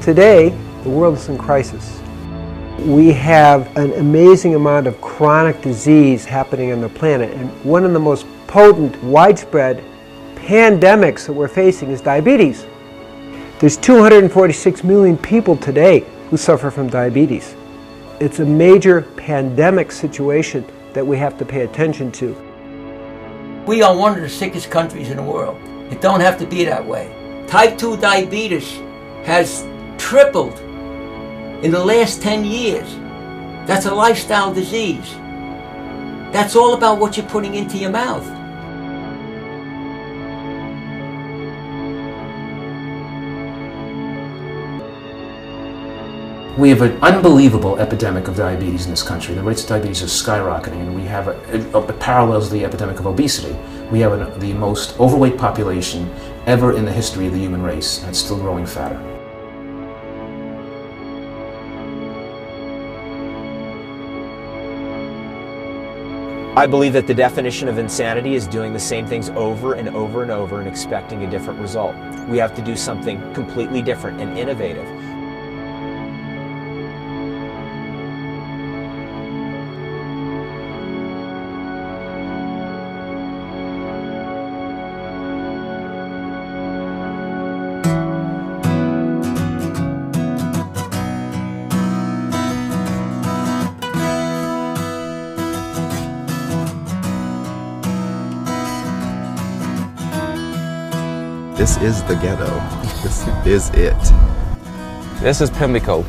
Today, the world is in crisis. We have an amazing amount of chronic disease happening on the planet, and one of the most potent, widespread pandemics that we're facing is diabetes. There's 246 million people today who suffer from diabetes. It's a major pandemic situation that we have to pay attention to. We are one of the sickest countries in the world. It don't have to be that way. Type 2 diabetes has tripled in the last 10 years. That's a lifestyle disease. That's all about what you're putting into your mouth. We have an unbelievable epidemic of diabetes in this country. The rates of diabetes are skyrocketing, and we have parallels the epidemic of obesity. We have the most overweight population ever in the history of the human race, and it's still growing fatter. I believe that the definition of insanity is doing the same things over and over and over and expecting a different result. We have to do something completely different and innovative. This is the ghetto. This is it. This is Pimlico.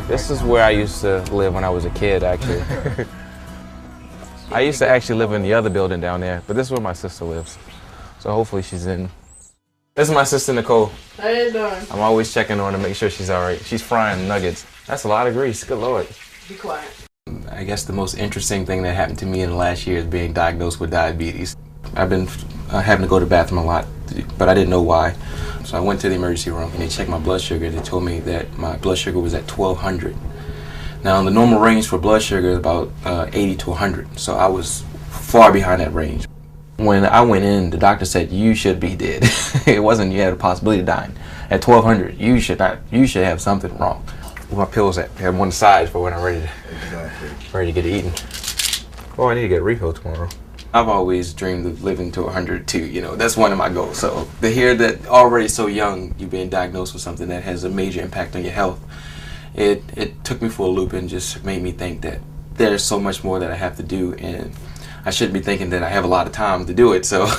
This is where I used to live when I was a kid, actually. I used to actually live in the other building down there, but this is where my sister lives. So hopefully she's in. This is my sister, Nicole. How you doing? I'm always checking on her to make sure she's all right. She's frying nuggets. That's a lot of grease. Good Lord. Be quiet. I guess the most interesting thing that happened to me in the last year is being diagnosed with diabetes. I've been having to go to the bathroom a lot, but I didn't know why. So I went to the emergency room and they checked my blood sugar. They told me that my blood sugar was at 1200. Now the normal range for blood sugar is about 80 to 100. So I was far behind that range. When I went in, the doctor said, you should be dead. It wasn't you had a possibility of dying. At 1200, you should have something wrong. Where my pills at? I have one side for when I'm ready to get eaten. Oh, I need to get refilled tomorrow. I've always dreamed of living to 100 too, you know, that's one of my goals. So to hear that already so young, you're being diagnosed with something that has a major impact on your health, it took me for a loop and just made me think that there's so much more that I have to do, and I shouldn't be thinking that I have a lot of time to do it. So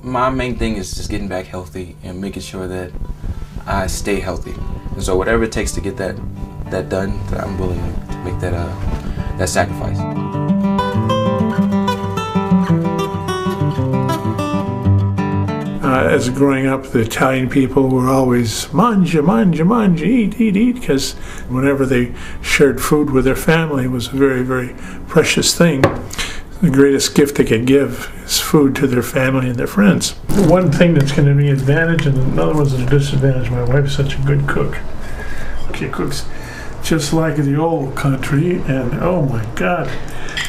my main thing is just getting back healthy and making sure that I stay healthy. And so whatever it takes to get that done, I'm willing to make that sacrifice. As growing up, the Italian people were always mangia, mangia, mangia, eat, eat, eat, because whenever they shared food with their family, it was a very, very precious thing. The greatest gift they could give is food to their family and their friends. One thing that's going to be an advantage and another one's a disadvantage. My wife's such a good cook. She cooks just like the old country, and oh my God,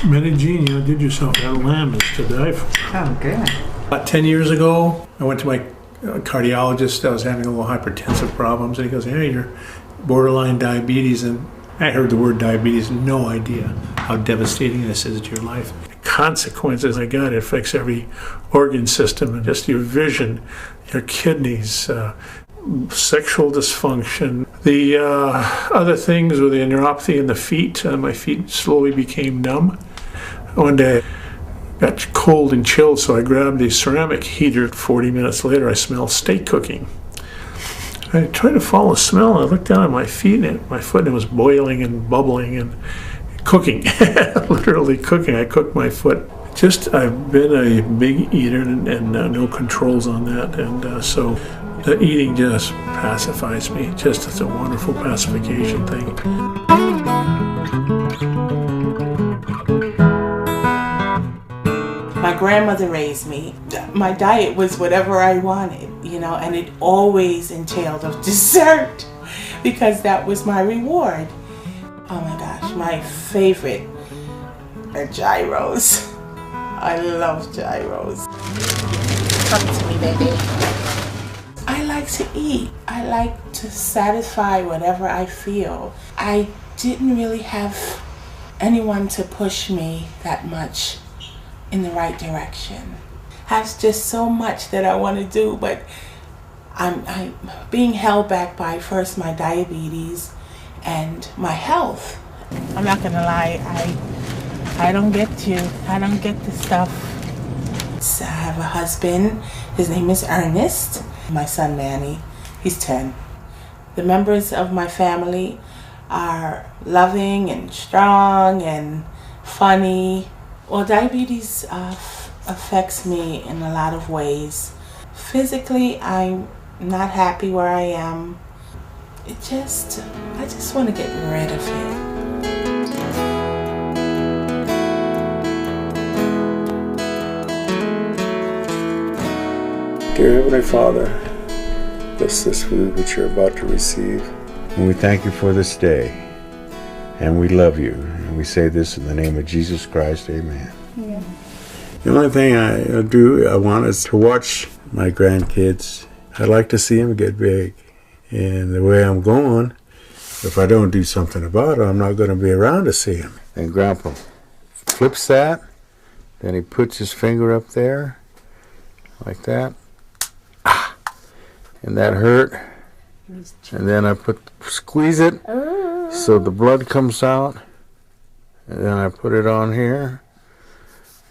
Medellin, you did yourself that lamb is to die for. Oh, good. About 10 years ago, I went to my cardiologist. I was having a little hypertensive problems, and he goes, hey, you're borderline diabetes. And I heard the word diabetes, no idea how devastating this is to your life. The consequences, my God, it affects every organ system, and just your vision, your kidneys, sexual dysfunction. The other things were the neuropathy in the feet. My feet slowly became numb. One day, got cold and chilled, so I grabbed the ceramic heater. 40 minutes later, I smelled steak cooking. I tried to follow the smell, and I looked down at my feet, and my foot, and it was boiling and bubbling and cooking, literally cooking. I cooked my foot. I've been a big eater and no controls on that, and so the eating just pacifies me. It's a wonderful pacification thing. My grandmother raised me. My diet was whatever I wanted, you know, and it always entailed a dessert because that was my reward. Oh my gosh, my favorite are gyros. I love gyros. Come to me, baby. I like like to eat. I like to satisfy whatever I feel. I didn't really have anyone to push me that much in the right direction. Has just so much that I want to do, but I'm being held back by first my diabetes and my health. I'm not gonna lie, I don't get the stuff. I have a husband, his name is Ernest. My son Manny, he's 10. The members of my family are loving and strong and funny. Well, diabetes affects me in a lot of ways. Physically, I'm not happy where I am. I just want to get rid of it. Dear Heavenly Father, bless this food which you're about to receive. And we thank you for this day. And we love you. And we say this in the name of Jesus Christ. Amen. Yeah. The only thing I want is to watch my grandkids. I'd like to see them get big. And the way I'm going, if I don't do something about it, I'm not going to be around to see them. And Grandpa flips that. Then he puts his finger up there, like that. And that hurt. And then I squeeze it so the blood comes out. And then I put it on here.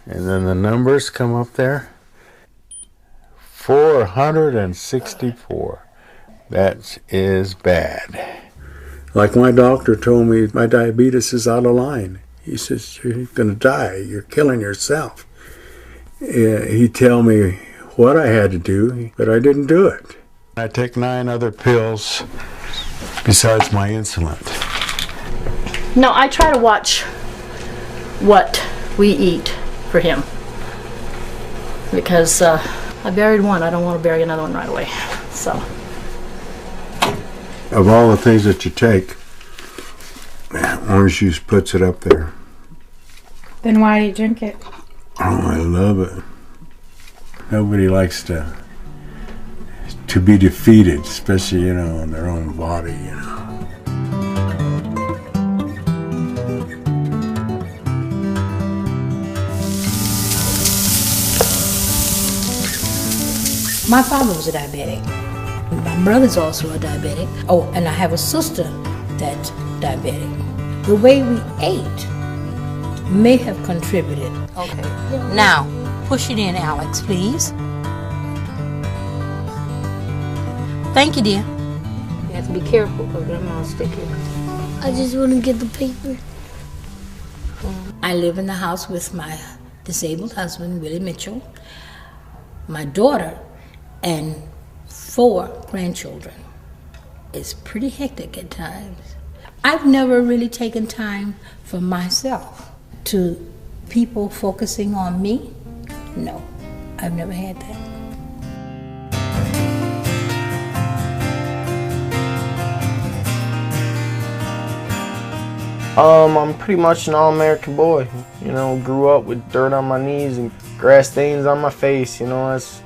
And then the numbers come up there. 464. That is bad. Like my doctor told me, my diabetes is out of line. He says, you're going to die. You're killing yourself. He'd tell me what I had to do, but I didn't do it. I take 9 other pills besides my insulin. No, I try to watch what we eat for him. Because I buried one, I don't want to bury another one right away. So. Of all the things that you take, orange juice puts it up there. Then why do you drink it? Oh, I love it. Nobody likes to be defeated, especially, in their own body, My father was a diabetic. My brother's also a diabetic. Oh, and I have a sister that's diabetic. The way we ate may have contributed. Okay. Now, push it in, Alex, please. Thank you, dear. You have to be careful because Grandma will stick it. I just want to get the paper. I live in the house with my disabled husband, Willie Mitchell, my daughter, and 4 grandchildren. It's pretty hectic at times. I've never really taken time for myself. To people focusing on me, no, I've never had that. I'm pretty much an all-American boy. Grew up with dirt on my knees and grass stains on my face. It's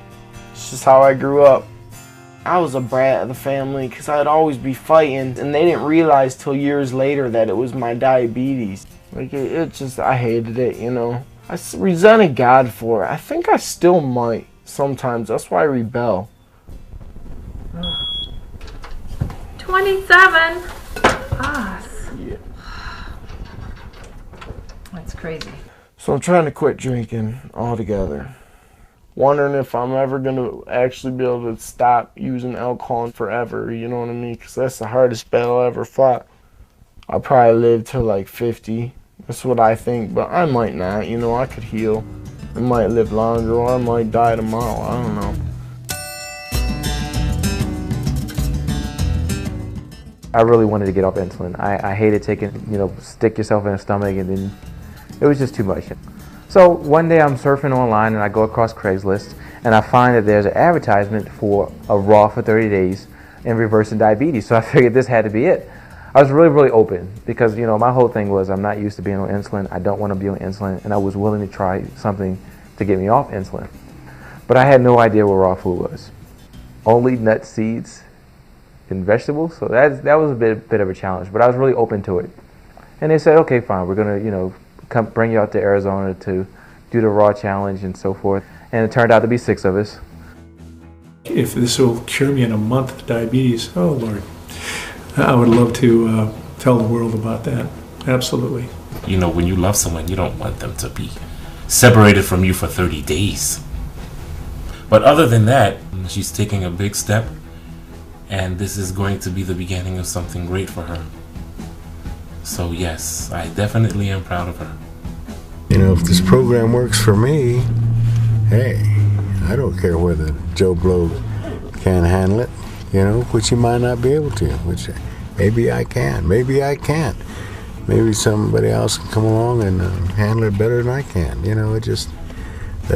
just how I grew up. I was a brat of the family because I'd always be fighting, and they didn't realize till years later that it was my diabetes. Like, I hated it, I resented God for it. I think I still might sometimes. That's why I rebel. 27. Yeah. That's crazy. So I'm trying to quit drinking altogether. Wondering if I'm ever going to actually be able to stop using alcohol forever, you know what I mean? Because that's the hardest battle I ever fought. I'll probably live till like 50. That's what I think, but I might not, I could heal. I might live longer, or I might die tomorrow, I don't know. I really wanted to get off insulin. I hated taking, stick yourself in the stomach, and then it was just too much. So one day I'm surfing online and I go across Craigslist and I find that there's an advertisement for a raw for 30 days in reversing diabetes. So I figured this had to be it. I was really, really open because, my whole thing was I'm not used to being on insulin. I don't want to be on insulin, and I was willing to try something to get me off insulin. But I had no idea what raw food was. only nuts, seeds, and vegetables. So that was a bit of a challenge, but I was really open to it. And they said, okay, fine, we're gonna, you know, come bring you out to Arizona to do the raw challenge and so forth. And it turned out to be 6 of us. If this will cure me in a month of diabetes, oh Lord, I would love to tell the world about that. Absolutely. You know, when you love someone, you don't want them to be separated from you for 30 days. But other than that, she's taking a big step, and this is going to be the beginning of something great for her. So yes, I definitely am proud of her. You know, if this program works for me, hey, I don't care whether Joe Blow can handle it, you know, which he might not be able to, which maybe I can, maybe I can't. Maybe somebody else can come along and handle it better than I can. You know, that's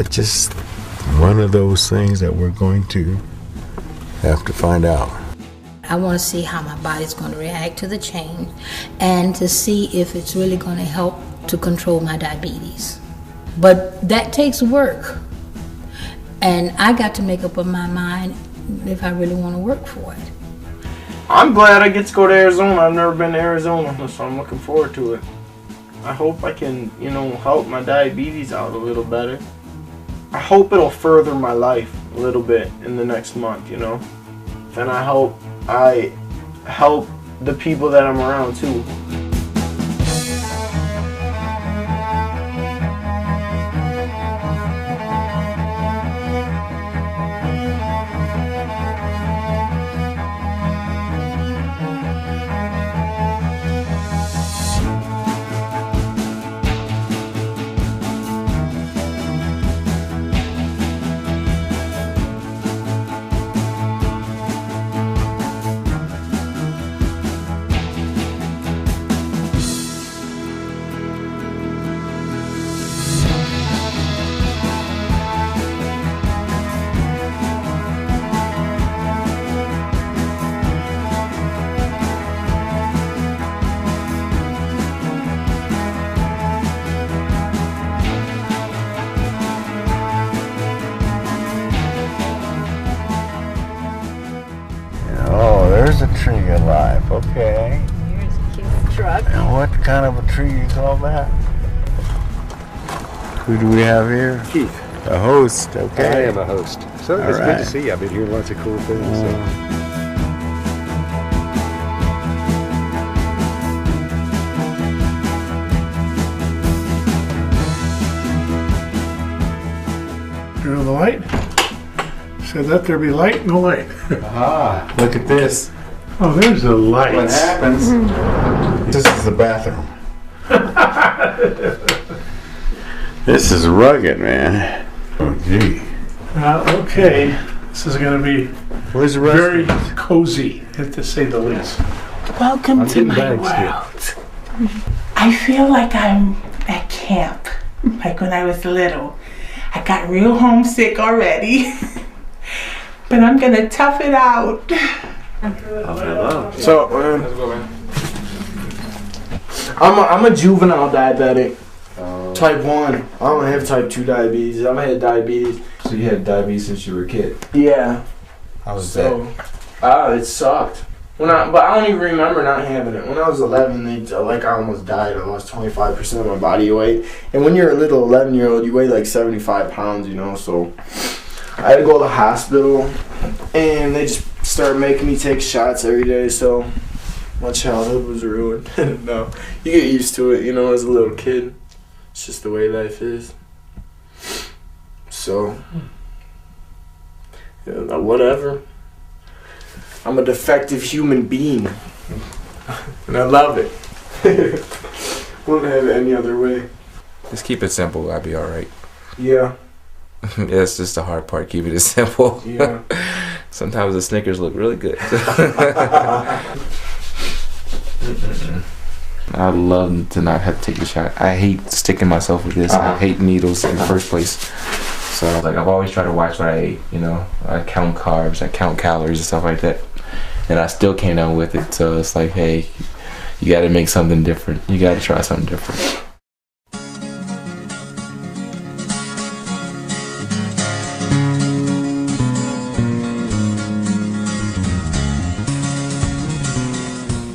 just one of those things that we're going to have to find out. I want to see how my body's going to react to the change and to see if it's really going to help to control my diabetes. But that takes work. And I got to make up my mind if I really want to work for it. I'm glad I get to go to Arizona. I've never been to Arizona, so I'm looking forward to it. I hope I can, you know, help my diabetes out a little better. I hope it'll further my life a little bit in the next month, you know. And I hope I help the people that I'm around too. There's a tree alive, okay. Here's Keith's truck. And what kind of a tree you call that? Who do we have here? Keith. A host, okay. I am a host. So it's good to see you. I've been hearing lots of cool things. So. Turn on the light. Said let there be light, no light. Ah, look at this. Oh, there's the light. What happens? This is the bathroom. This is rugged, man. Oh, gee. Okay, this is going to be Where's the very cozy, to say the least. Welcome to my world. I feel like I'm at camp, like when I was little. I got real homesick already, but I'm gonna tough it out. So, I'm a juvenile diabetic, type 1. I don't have type 2 diabetes. I've had diabetes. So you had diabetes since you were a kid? Yeah. How was that? It sucked. But I don't even remember not having it. When I was 11, I almost died. I lost 25% of my body weight. And when you're a little 11-year-old, you weigh like 75 pounds, you know. So I had to go to the hospital, and they just started making me take shots every day. So my childhood was ruined. No, you get used to it, you know, as a little kid. It's just the way life is. So, yeah, whatever. I'm a defective human being, and I love it. Wouldn't have it any other way. Just keep it simple. I'll be all right. Yeah. That's just the hard part. Keep it simple. Yeah. Sometimes the Snickers look really good. I'd love to not have to take the shot. I hate sticking myself with this. I hate needles in the first place. So like I've always tried to watch what I ate. You know, I count carbs, I count calories and stuff like that, and I still came down with it. So it's like, hey, you got to make something different. You got to try something different.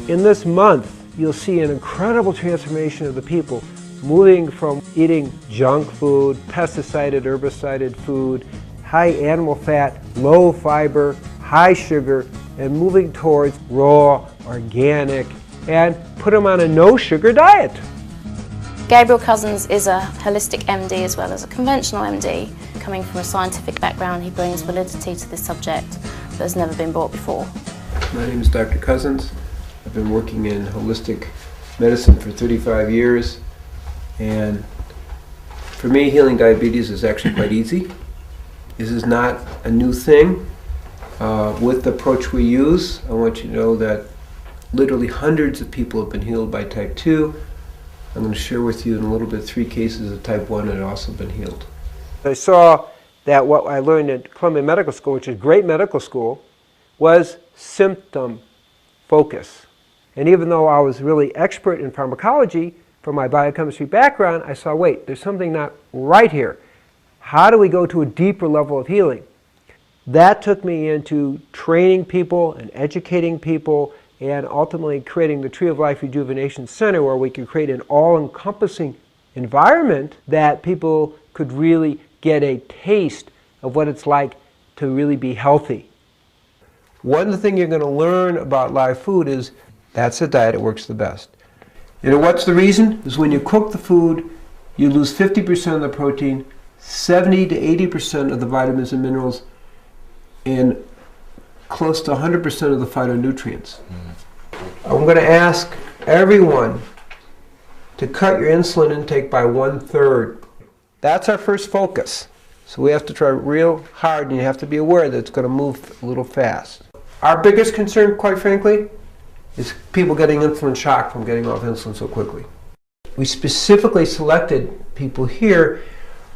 In this month, you'll see an incredible transformation of the people, moving from eating junk food, pesticided, herbicided food, high animal fat, low fiber, high sugar, and moving towards raw, organic, and put them on a no-sugar diet. Gabriel Cousens is a holistic MD as well as a conventional MD. Coming from a scientific background, he brings validity to this subject that has never been brought before. My name is Dr. Cousens. I've been working in holistic medicine for 35 years, and for me, healing diabetes is actually quite easy. This is not a new thing. With the approach we use, I want you to know that literally hundreds of people have been healed by type 2. I'm going to share with you in a little bit 3 cases of type 1 that have also been healed. I saw that what I learned at Columbia Medical School, which is a great medical school, was symptom focus. And even though I was really expert in pharmacology from my biochemistry background, I saw, wait, there's something not right here. How do we go to a deeper level of healing? That took me into training people and educating people and ultimately creating the Tree of Life Rejuvenation Center, where we could create an all-encompassing environment that people could really get a taste of what it's like to really be healthy. One thing you're going to learn about live food is that's the diet that works the best. You know what's the reason? Is when you cook the food, you lose 50% of the protein, 70 to 80% of the vitamins and minerals, and close to 100% of the phytonutrients. I'm going to ask everyone to cut your insulin intake by 1/3. That's our first focus. So we have to try real hard, and you have to be aware that it's going to move a little fast. Our biggest concern, quite frankly, is people getting insulin shock from getting off insulin so quickly. We specifically selected people here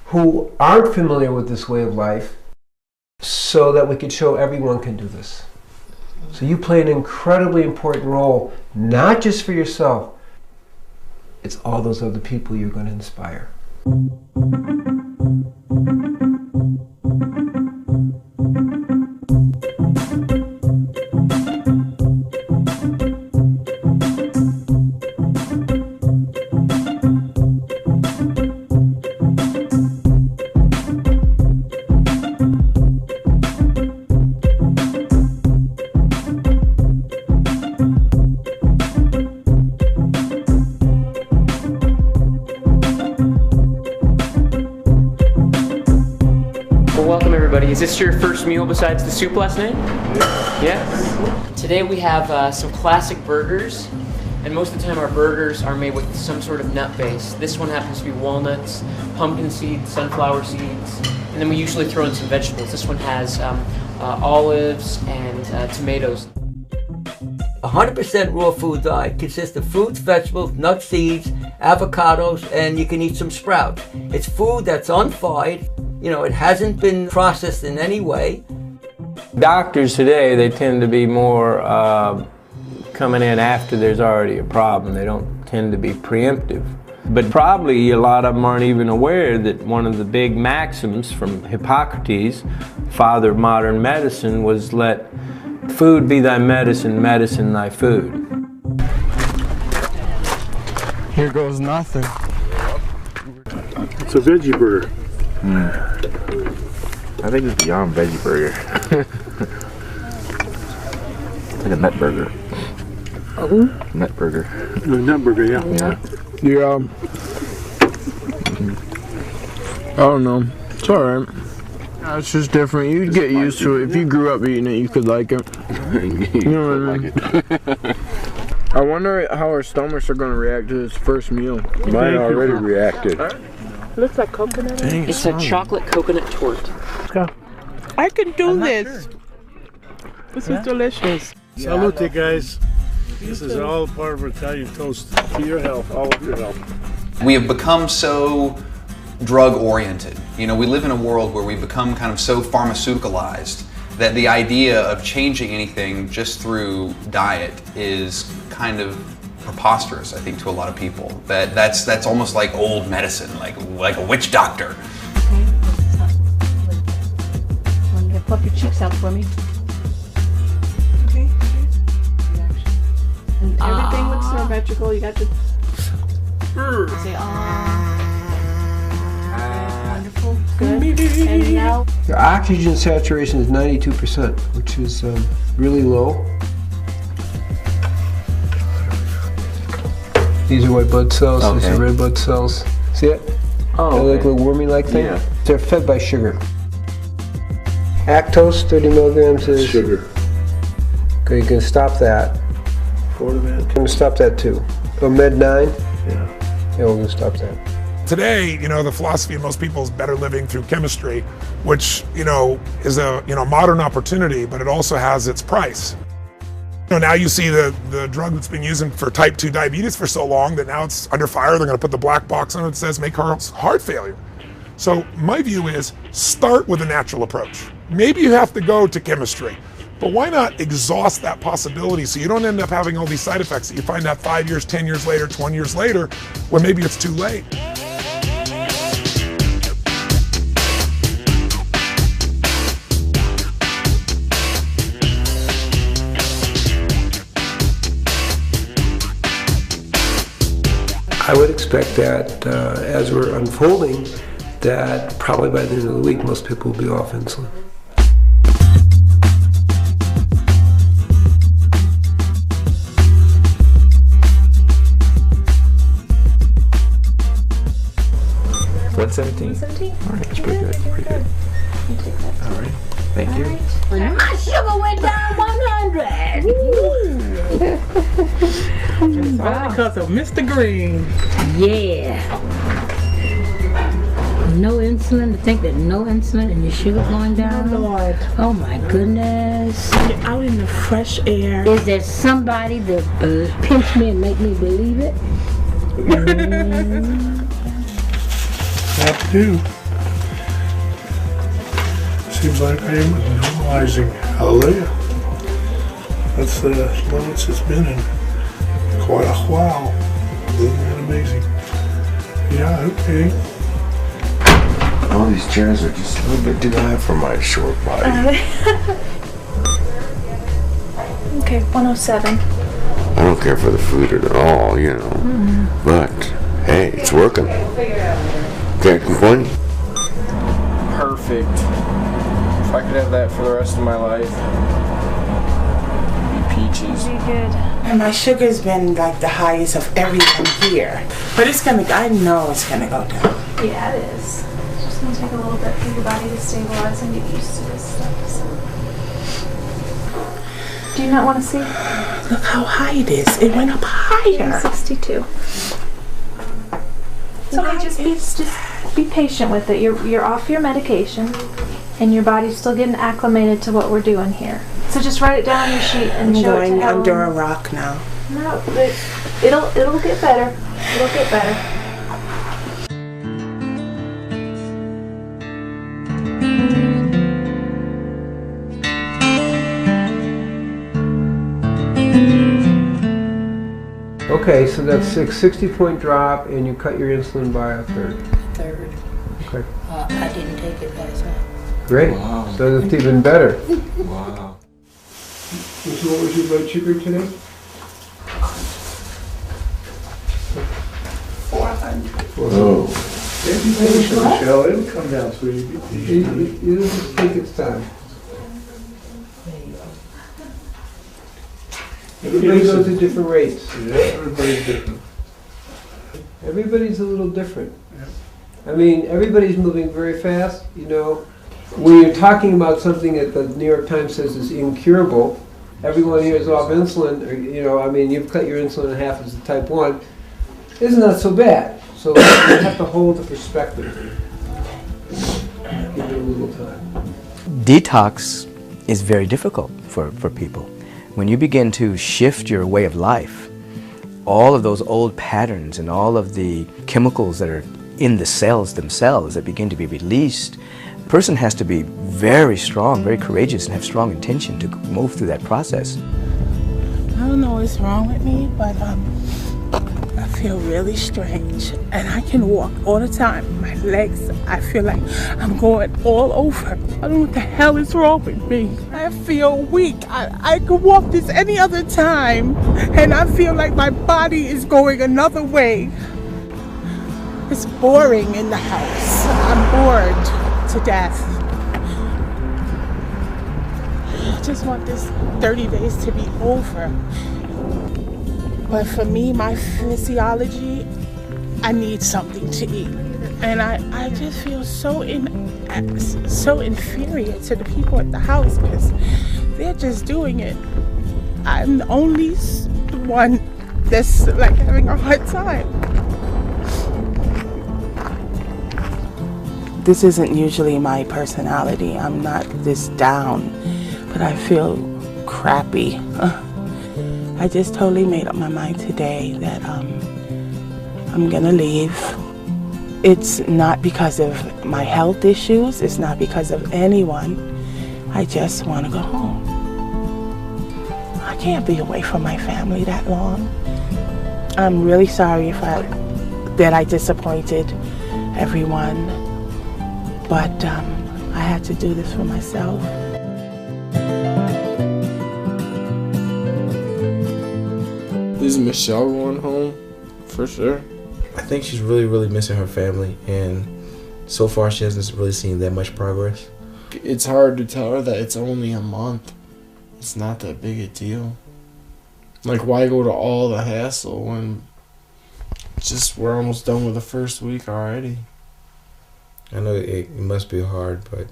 who aren't familiar with this way of life so that we could show everyone can do this. So you play an incredibly important role, not just for yourself, it's all those other people you're going to inspire. Welcome everybody. Is this your first meal besides the soup last night? Yes. Today we have some classic burgers, and most of the time our burgers are made with some sort of nut base. This one happens to be walnuts, pumpkin seeds, sunflower seeds, and then we usually throw in some vegetables. This one has olives and tomatoes. 100% raw food diet consists of fruits, vegetables, nuts, seeds, avocados, and you can eat some sprouts. It's food that's unfried. You know, it hasn't been processed in any way. Doctors today, they tend to be more coming in after there's already a problem. They don't tend to be preemptive. But probably a lot of them aren't even aware that one of the big maxims from Hippocrates, father of modern medicine, was let food be thy medicine, medicine thy food. Here goes nothing. It's a veggie burger. I think it's beyond veggie burger. It's like a nut burger. Nut burger. Nut burger, yeah. Yeah. I don't know. It's alright. It's just different. You'd get used to it. If you grew up eating it, you could like it. You know what I mean? I wonder how our stomachs are going to react to this first meal. Mine already reacted. Looks like coconut. Dang, It's a chocolate coconut torte. Let's go. I can do this. Sure. This is delicious. Salute, guys. This is all part of Italian toast. To your health, all of your health. We have become so drug-oriented. You know, we live in a world where we've become kind of so pharmaceuticalized that the idea of changing anything just through diet is kind of preposterous, I think, to a lot of people. That's almost like old medicine, like a witch doctor. Want to puff your cheeks out for me? Okay. symmetrical. You got the. Say, wonderful. Good. And now. Your oxygen saturation is 92%, which is really low. These are white blood cells, these are red blood cells. See it? Oh, They look a little wormy-like thing? Yeah. They're fed by sugar. Actose, 30 milligrams is... Sugar. Okay, you can stop that. Fortimed. You can stop that too. Med 9? Yeah. Yeah, we're going to stop that. Today, the philosophy of most people is better living through chemistry, which, is a, modern opportunity, but it also has its price. Now you see the drug that's been used for type 2 diabetes for so long that now it's under fire. They're going to put the black box on it that says make heart failure. So my view is start with a natural approach. Maybe you have to go to chemistry, but why not exhaust that possibility so you don't end up having all these side effects that you find out 5 years, 10 years later, 20 years later, when maybe it's too late. I would expect that as we're unfolding, that probably by the end of the week, most people will be off insulin. $117. All right, that's pretty good. Pretty good. All right. Thank you. My sugar went down 100. All because of Mr. Green. Yeah. No insulin, to think that no insulin and your sugar going down. Oh, Lord. Oh my goodness. You're out in the fresh air. Is there somebody that pinch me and make me believe it? That too. Seems like I am normalizing. Hallelujah. That's the lowest it's been in quite a while. Isn't that amazing? Yeah, okay. All these chairs are just a little bit too high for my short body. Okay, 107. I don't care for the food at all, But, hey, it's working. Can't complain. Perfect. If I could have that for the rest of my life, it'd be peaches. Be good. And my sugar's been like the highest of everyone here. But I know it's gonna go down. Yeah, it is. It's just gonna take a little bit for your body to stabilize and get used to this stuff. So. Do you not want to see? Look how high it is. It went up higher. 62. It's okay, just be patient with it. You're off your medication, and your body's still getting acclimated to what we're doing here. So just write it down on your sheet and I'm show it to going Ellen. under a rock now. No, it'll get better. It'll get better. Okay, so that's 60-point drop, and you cut your insulin by a third. Third. Okay. I didn't take it last night. Great. Wow. So that's even better. Wow. So what was your blood sugar today? 400. Oh. Be patient, Michelle. It'll come down, sweetie. Be patient. You just take its time. Everybody goes at different rates. Yeah, everybody's different. Everybody's a little different. I mean, everybody's moving very fast, When you're talking about something that the New York Times says is incurable, everyone here is off insulin, you've cut your insulin in half as a type 1. It's not so bad. So you have to hold the perspective. Give it a little time. Detox is very difficult for people. When you begin to shift your way of life, all of those old patterns and all of the chemicals that are in the cells themselves that begin to be released, a person has to be very strong, very courageous, and have strong intention to move through that process. I don't know what's wrong with me, but I feel really strange, and I can walk all the time. My legs, I feel like I'm going all over. I don't know what the hell is wrong with me. I feel weak. I could walk this any other time, and I feel like my body is going another way. It's boring in the house. I'm bored to death. I just want this 30 days to be over. But for me, my physiology, I need something to eat. And I just feel so inferior to the people at the house because they're just doing it. I'm the only one that's like having a hard time. This isn't usually my personality. I'm not this down, but I feel crappy. I just totally made up my mind today that I'm gonna leave. It's not because of my health issues. It's not because of anyone. I just want to go home. I can't be away from my family that long. I'm really sorry that I disappointed everyone, but I had to do this for myself. Is Michelle going home? For sure. I think she's really missing her family, and so far she hasn't really seen that much progress. It's hard to tell her that it's only a month. It's not that big a deal. Like, why go to all the hassle when we're almost done with the first week already? I know it must be hard, but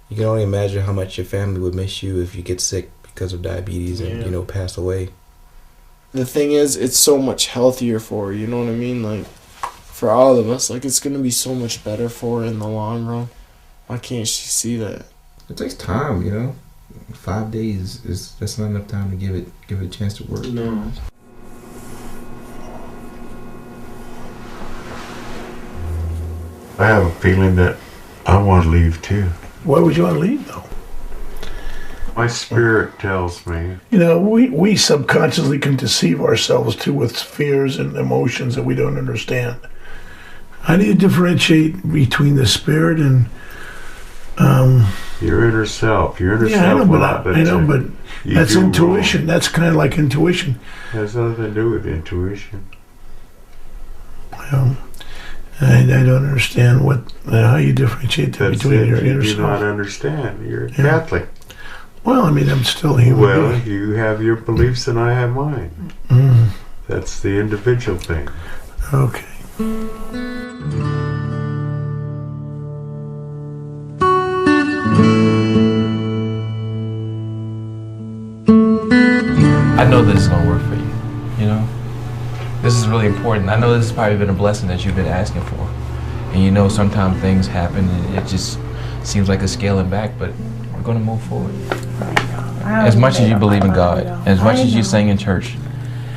you can only imagine how much your family would miss you if you get sick because of diabetes and, pass away. The thing is, it's so much healthier for her, you know what I mean? Like, for all of us, like, it's going to be so much better for her in the long run. Why can't she see that? It takes time, 5 days that's not enough time to give it a chance to work. No. I have a feeling that I want to leave too. Why would you want to leave though? My spirit tells me. We subconsciously can deceive ourselves too with fears and emotions that we don't understand. How do you differentiate between the spirit and your inner self? Your inner yeah, self. I know, but that's intuition. Wrong. That's kind of like intuition. It has nothing to do with intuition. Well, I don't understand how you differentiate between your inner self. You do not understand. You're Catholic. Well, I'm still human. Well, you have your beliefs and I have mine. That's the individual thing. Okay. I know this is going to work for you, This is really important. I know this has probably been a blessing that you've been asking for. And sometimes things happen and it just seems like it's scaling back, but we're going to move forward. As much as you believe in God, as much as you sing in church,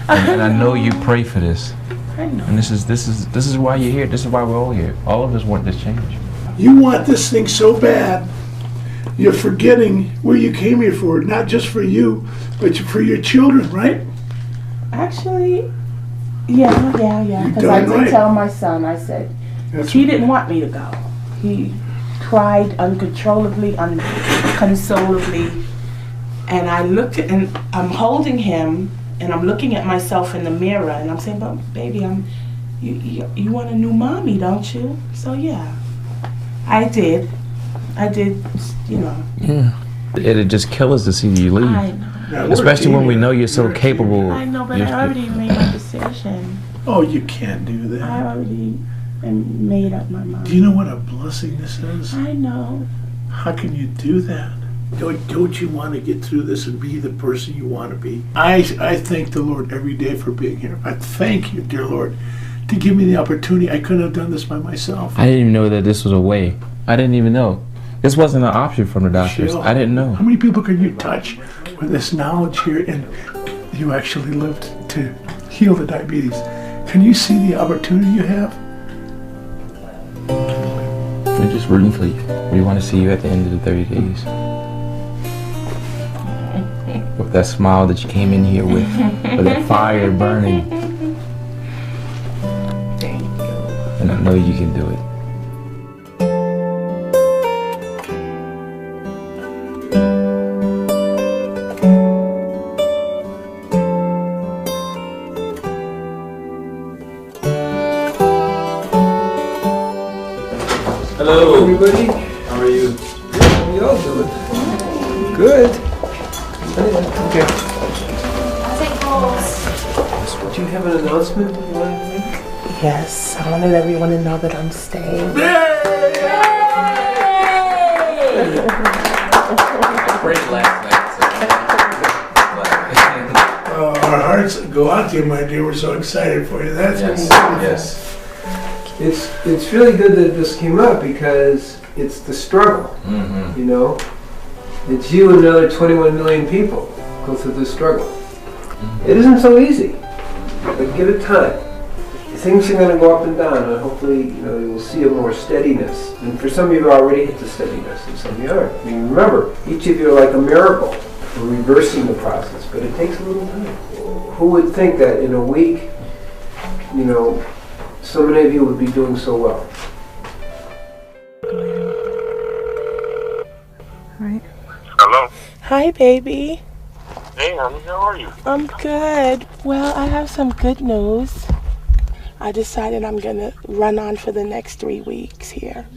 and I know you pray for this. I know. And this is why you're here. This is why we're all here. All of us want this change. You want this thing so bad, you're forgetting where you came here for, not just for you, but for your children, right? Actually, yeah. Because I did tell my son, I said, he didn't want me to go. He cried uncontrollably, unconsolably. And I looked at, and I'm holding him, and I'm looking at myself in the mirror, and I'm saying, but baby, you want a new mommy, don't you? So yeah, I did, Yeah. It'd just kill us to see you leave. I know. Especially when we know you're so capable. I know, but I already made my decision. Oh, you can't do that. I already made up my mind. Do you know what a blessing this is? I know. How can you do that? Don't you want to get through this and be the person you want to be? I thank the Lord every day for being here. I thank you, dear Lord, to give me the opportunity. I couldn't have done this by myself. I didn't even know that this was a way. I didn't even know. This wasn't an option from the doctors. Jill, I didn't know. How many people can you touch with this knowledge here and you actually lived to heal the diabetes? Can you see the opportunity you have? We're just rooting for you. We want to see you at the end of the 30 days. With that smile that you came in here with that fire burning. and I know you can do it. Hello, everybody. How are you? How are y'all doing? Good. Okay. I'll take calls. Do you have an announcement you want to make? Yes, I want to let everyone to know that I'm staying. Great last Our hearts go out to you, my dear. We're so excited for you. That's Yes, wonderful. yes. It's really good that this came up because it's the struggle. Mm-hmm. You know, it's you and another 21 million people go through this struggle. It isn't so easy, but give it time. Things are going to go up and down, and hopefully, you know, you'll see a more steadiness. And for some of you, already hit the steadiness, and some of you aren't. I mean, remember, each of you are like a miracle for reversing the process, but it takes a little time. Who would think that in a week, you know, so many of you would be doing so well? Right. Hello. Hi, baby. Hey, honey, how are you? I'm good. Well, I have some good news. I decided I'm going to run on for the next 3 weeks here.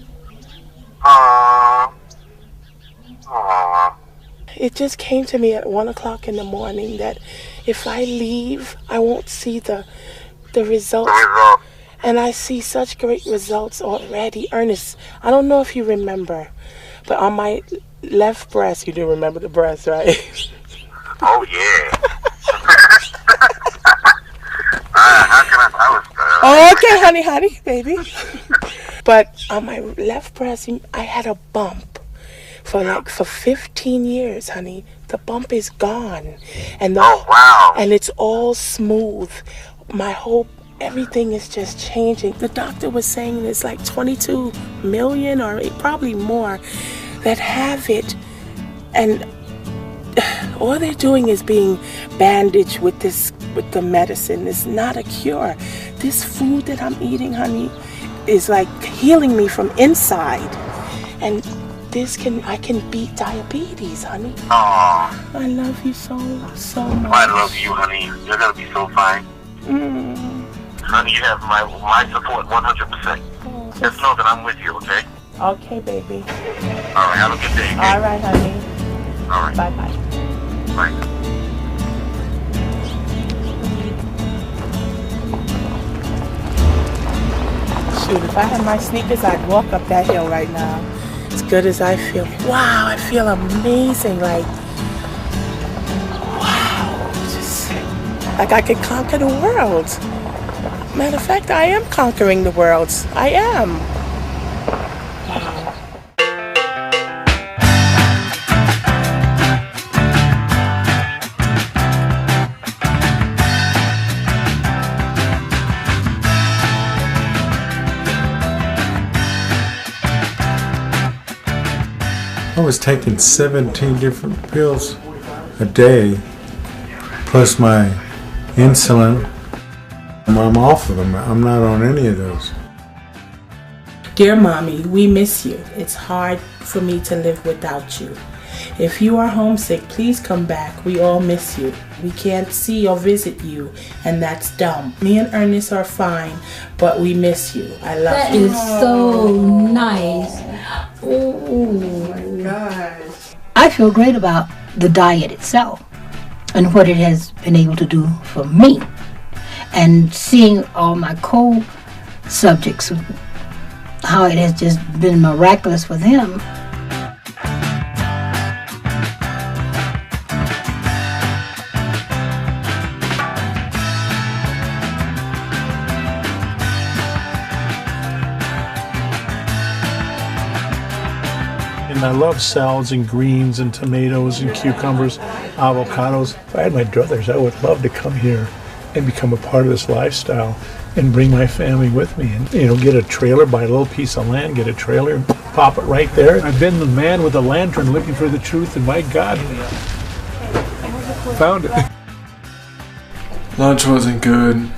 It just came to me at 1 o'clock in the morning that if I leave, I won't see the results. And I see such great results already. Ernest, I don't know if you remember, but on my left breast, you do remember the breast, right? Oh, yeah. Oh, okay, honey, baby. But on my left breast, I had a bump for 15 years, honey. The bump is gone, and and it's all smooth. My whole everything is just changing. The doctor was saying there's like 22 million or probably more that have it, and all they're doing is being bandaged with the medicine. It's not a cure. This food that I'm eating, honey, is like healing me from inside, and I can beat diabetes, honey. Aw. I love you so much. I love you, honey. You're gonna be so fine. Honey, you have my support 100%. Just know that I'm with you, okay? Okay, baby. All right, have a good day. Okay? All right, honey. All right. Bye-bye. Bye. Shoot, if I had my sneakers, I'd walk up that hill right now. As good as I feel. Wow, I feel amazing. Like, wow. Just like I could conquer the world. Matter of fact, I am conquering the world. I am. I was taking 17 different pills a day, plus my insulin. I'm off of them. I'm not on any of those. Dear Mommy, we miss you. It's hard for me to live without you. If you are homesick, please come back. We all miss you. We can't see or visit you, and that's dumb. Me and Ernest are fine, but we miss you. I love you. That is so nice. Oh my gosh. I feel great about the diet itself and what it has been able to do for me. And seeing all my co-subjects, how it has just been miraculous for them. And I love salads and greens and tomatoes and cucumbers, avocados. If I had my druthers, I would love to come here and become a part of this lifestyle and bring my family with me and, get a trailer, buy a little piece of land, get a trailer and pop it right there. I've been the man with a lantern looking for the truth, and my God, found it. Lunch wasn't good.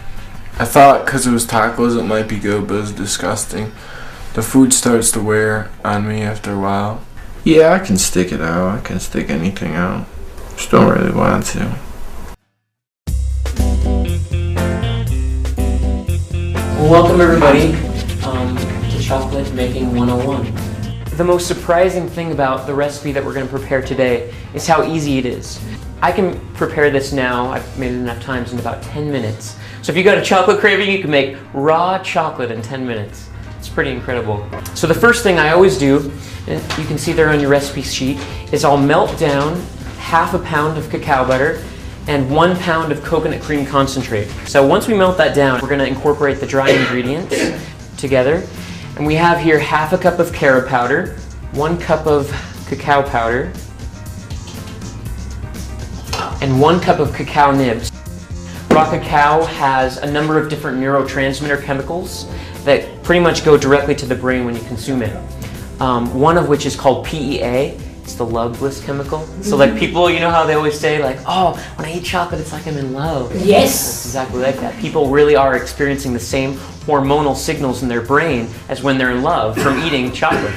I thought because it was tacos it might be good, but it was disgusting. The food starts to wear on me after a while. Yeah, I can stick it out. I can stick anything out. Just don't really want to. Well, welcome everybody to Chocolate Making 101. The most surprising thing about the recipe that we're going to prepare today is how easy it is. I can prepare this now, I've made it enough times, in about 10 minutes. So if you got a chocolate craving, you can make raw chocolate in 10 minutes. It's pretty incredible. So the first thing I always do, and you can see there on your recipe sheet, is I'll melt down half a pound of cacao butter and 1 pound of coconut cream concentrate. So once we melt that down, we're going to incorporate the dry ingredients together. And we have here half a cup of carob powder, 1 cup of cacao powder, and 1 cup of cacao nibs. Raw cacao has a number of different neurotransmitter chemicals that pretty much go directly to the brain when you consume it. One of which is called PEA. It's the love bliss chemical. So like people, you know how they always say like, oh, when I eat chocolate, it's like I'm in love. Yes. It's exactly like that. People really are experiencing the same hormonal signals in their brain as when they're in love from eating chocolate.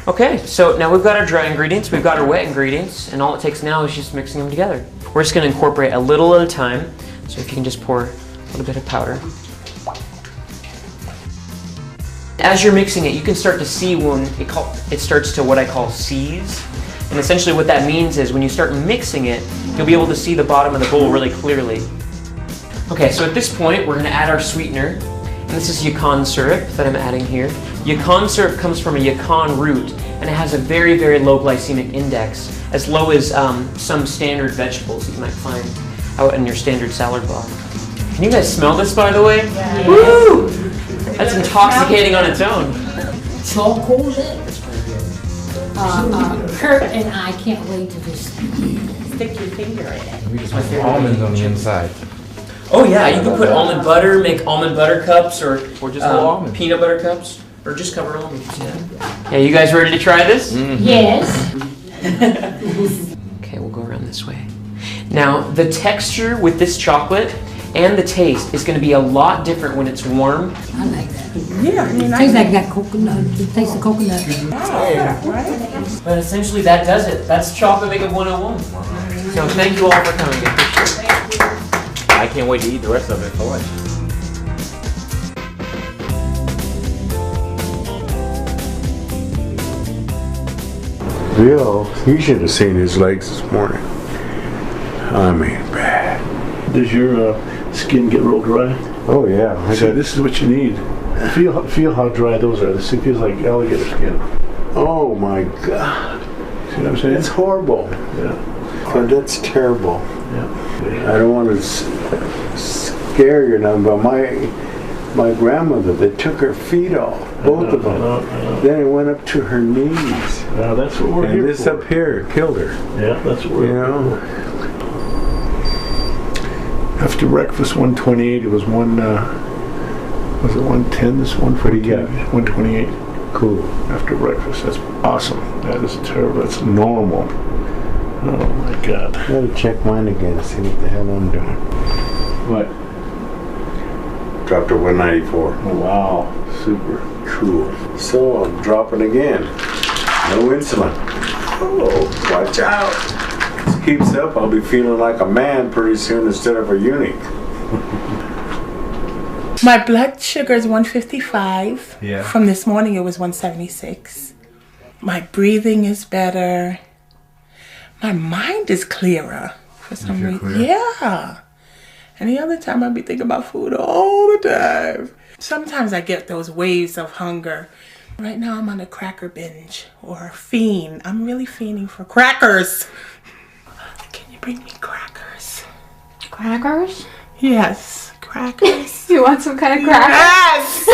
Okay, so now we've got our dry ingredients, we've got our wet ingredients, and all it takes now is just mixing them together. We're just going to incorporate a little at a time. So if you can just pour a little bit of powder. As you're mixing it, you can start to see when it starts to what I call seize. And essentially what that means is when you start mixing it, you'll be able to see the bottom of the bowl really clearly. Okay, so at this point, we're going to add our sweetener. And this is yacon syrup that I'm adding here. Yacon syrup comes from a yacon root, and it has a very, very low glycemic index, as low as some standard vegetables that you might find out in your standard salad bar. Can you guys smell this, by the way? Yeah. Woo! That's intoxicating on its own. Chocolate. Kurt and I can't wait to just Stick your finger in it. We just put almonds on the inside. Oh yeah, you can put almond butter, make almond butter cups, or just almonds. Peanut butter cups, or just cover almonds. Yeah, you guys ready to try this? Mm-hmm. Yes. Okay, we'll go around this way. Now, the texture with this chocolate and the taste is going to be a lot different when it's warm. I like that. Yeah, I mean, It tastes like that coconut. It tastes of coconut. But essentially that does it. That's Chocolate Making 101. So thank you all for coming. I can't wait to eat the rest of it for lunch. Bill, you should have seen his legs this morning. I mean, bad. Does your skin get real dry? Oh yeah. See, this is what you need. Feel how dry those are. This feels like alligator skin. Oh my God. See what I'm saying? It's horrible. Yeah. Oh, that's terrible. Yeah. I don't want to scare you now, but my grandmother, they took her feet off, both of them. Then it went up to her knees. Now that's what we're here for. And this up here killed her. Yeah, that's what we're here for. After breakfast, 128. It was was it 110? This one? What do you got? 128. Cool. After breakfast. That's awesome. That is terrible. That's normal. Oh my God. I gotta check mine again to see what the hell I'm doing. What? Dropped to 194. Oh, wow. Super. Cool. So I'm dropping again. No insulin. Oh, watch out. This keeps up, I'll be feeling like a man pretty soon instead of a eunuch. My blood sugar is 155. Yeah. From this morning, it was 176. My breathing is better. My mind is clearer for some reason. Yeah. Any other time I'd be thinking about food all the time. Sometimes I get those waves of hunger. Right now I'm on a cracker binge or a fiend. I'm really fiending for crackers. Can you bring me crackers? Crackers? Yes, crackers. You want some kind of crackers? Yes!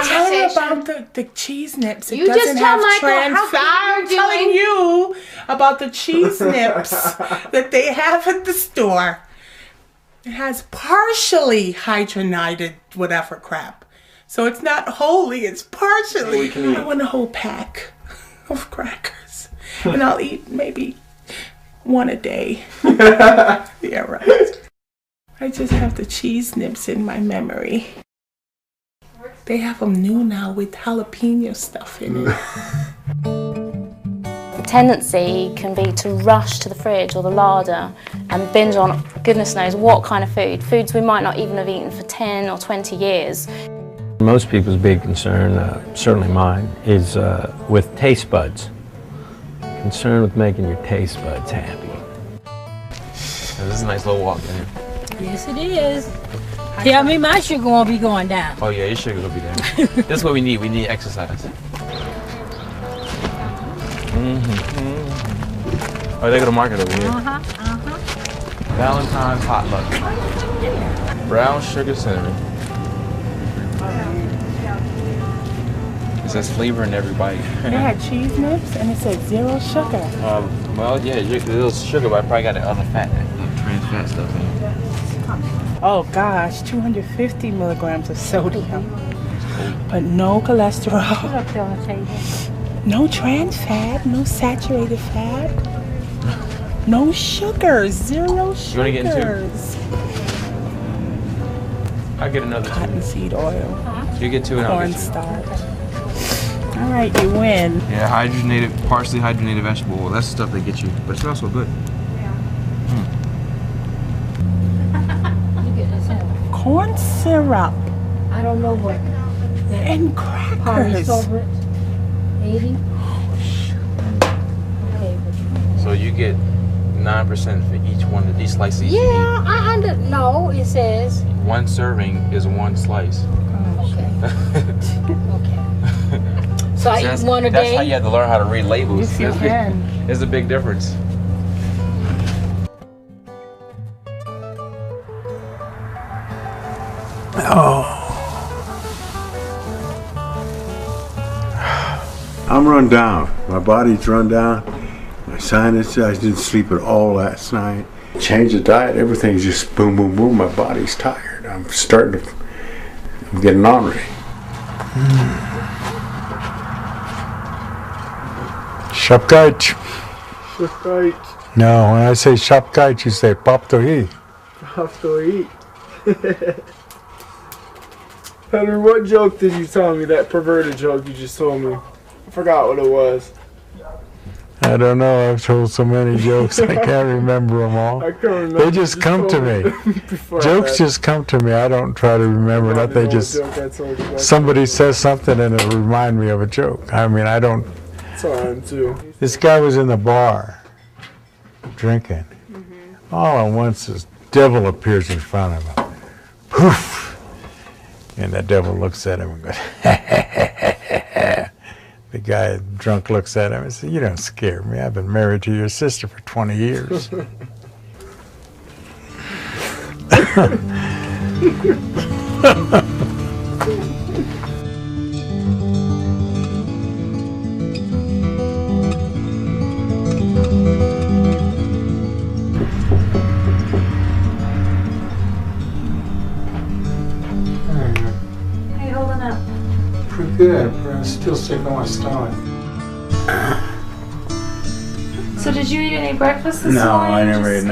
Tell her about the cheese nips. It You just doesn't tell have Michael how I'm you're telling doing. you about the cheese nips that they have at the store. It has partially hydrogenated whatever crap. So it's not wholly, it's partially. I want a whole pack of crackers. And I'll eat maybe one a day. Yeah, right. I just have the cheese nips in my memory. They have them new now with jalapeno stuff in it. The tendency can be to rush to the fridge or the larder and binge on goodness knows what kind of food. Foods we might not even have eaten for 10 or 20 years. Most people's big concern, certainly mine, is with taste buds. Concerned with making your taste buds happy. This is a nice little walk in here. Yes, it is. Tell me my sugar won't be going down. Oh yeah, your sugar will be down. This is what we need. We need exercise. Oh, they go to market over here. Valentine's potluck. Brown sugar cinnamon. It says flavor in every bite. They had cheese nips and it said 0 sugar. Well, yeah, there's sugar, but I probably got the other fat, the trans fat stuff in it. Oh gosh, 250 milligrams of sodium. But no cholesterol. Put up there on the table. No trans fat, no saturated fat. No sugars, 0 sugars. You want to get into? I'll get another two. Cottonseed oil. You get two and I'll get two. Cornstarch. All right, you win. Yeah, hydrogenated, partially hydrogenated vegetable oil. That's the stuff they get you, but it smells so good. Corn syrup. I don't know what. And crackers. Over it. 80. Okay. So you get 9% for each one of these slices. Yeah, no, it says. One serving is one slice. So I eat one a day? That's how you have to learn how to read labels. Yes, you can. There's a big difference. I'm run down. My body's run down. My sinus, I didn't sleep at all last night. Change the diet, everything's just boom, boom, boom. My body's tired. I'm getting ornery. Shapkait. Shapkait. No, when I say Shapkait, you say Paptohi. Paptohi. Henry, what joke did you tell me? That perverted joke you just told me. I forgot what it was. I don't know. I've told so many jokes I can't remember them all. I can't remember. They just come to me. Jokes just come to me. I don't try to remember that. They just somebody says something and it'll remind me of a joke. I mean, I don't. That's all I'm too. This guy was in the bar drinking. All at once, this devil appears in front of him. Poof! And the devil looks at him and goes, The guy drunk looks at him and says, "You don't scare me. I've been married to your sister for 20 years." How you holding up? Pretty good, but I'm still sick on my stomach. So did you eat any breakfast this No, morning? I never ate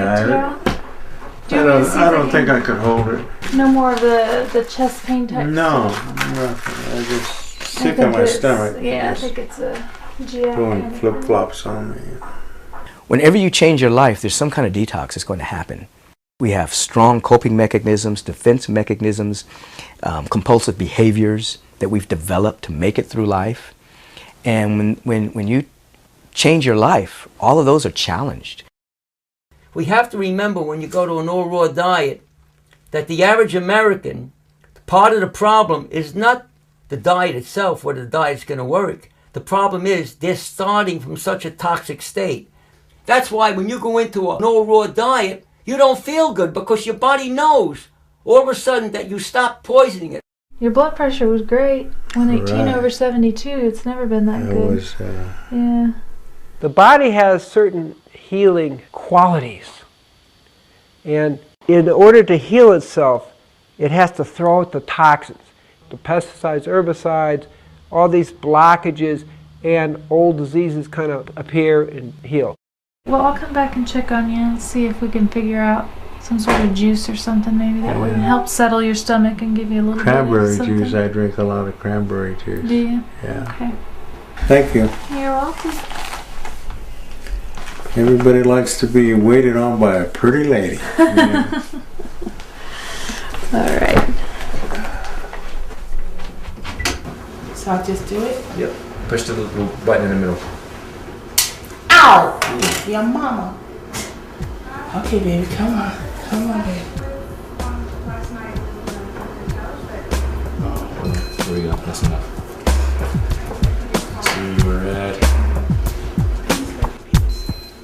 I don't think I could hold it. No more of the chest pain type No, stuff? nothing. I just I sick think on my it's- stomach. Yeah, I Just think it's a GI. doing kind of flip flops on me. Whenever you change your life, there's some kind of detox that's going to happen. We have strong coping mechanisms, defense mechanisms, compulsive behaviors that we've developed to make it through life. And when you change your life, all of those are challenged. We have to remember when you go to an all-raw diet that the average American, part of the problem is not the diet itself, whether the diet's going to work. The problem is they're starting from such a toxic state. That's why when you go into an all-raw diet, you don't feel good because your body knows all of a sudden that you stop poisoning it. Your blood pressure was great. 118 Right. over 72. It's never been that It good. was, yeah. The body has certain healing qualities. And in order to heal itself, it has to throw out the toxins, the pesticides, herbicides, all these blockages, and old diseases kind of appear and heal. Well, I'll come back and check on you and see if we can figure out Some sort of juice or something maybe that would help settle your stomach and give you a little Cranberry bit of something. juice. I drink a lot of cranberry juice. Do you? Yeah. Okay. Thank you. You're welcome. Everybody likes to be waited on by a pretty lady. Yeah. All right. So I'll just do it? Yep. Push the little button in the middle. Ow! Your mama. Okay, baby, come on. Come on, baby. There we go. That's enough. So we're at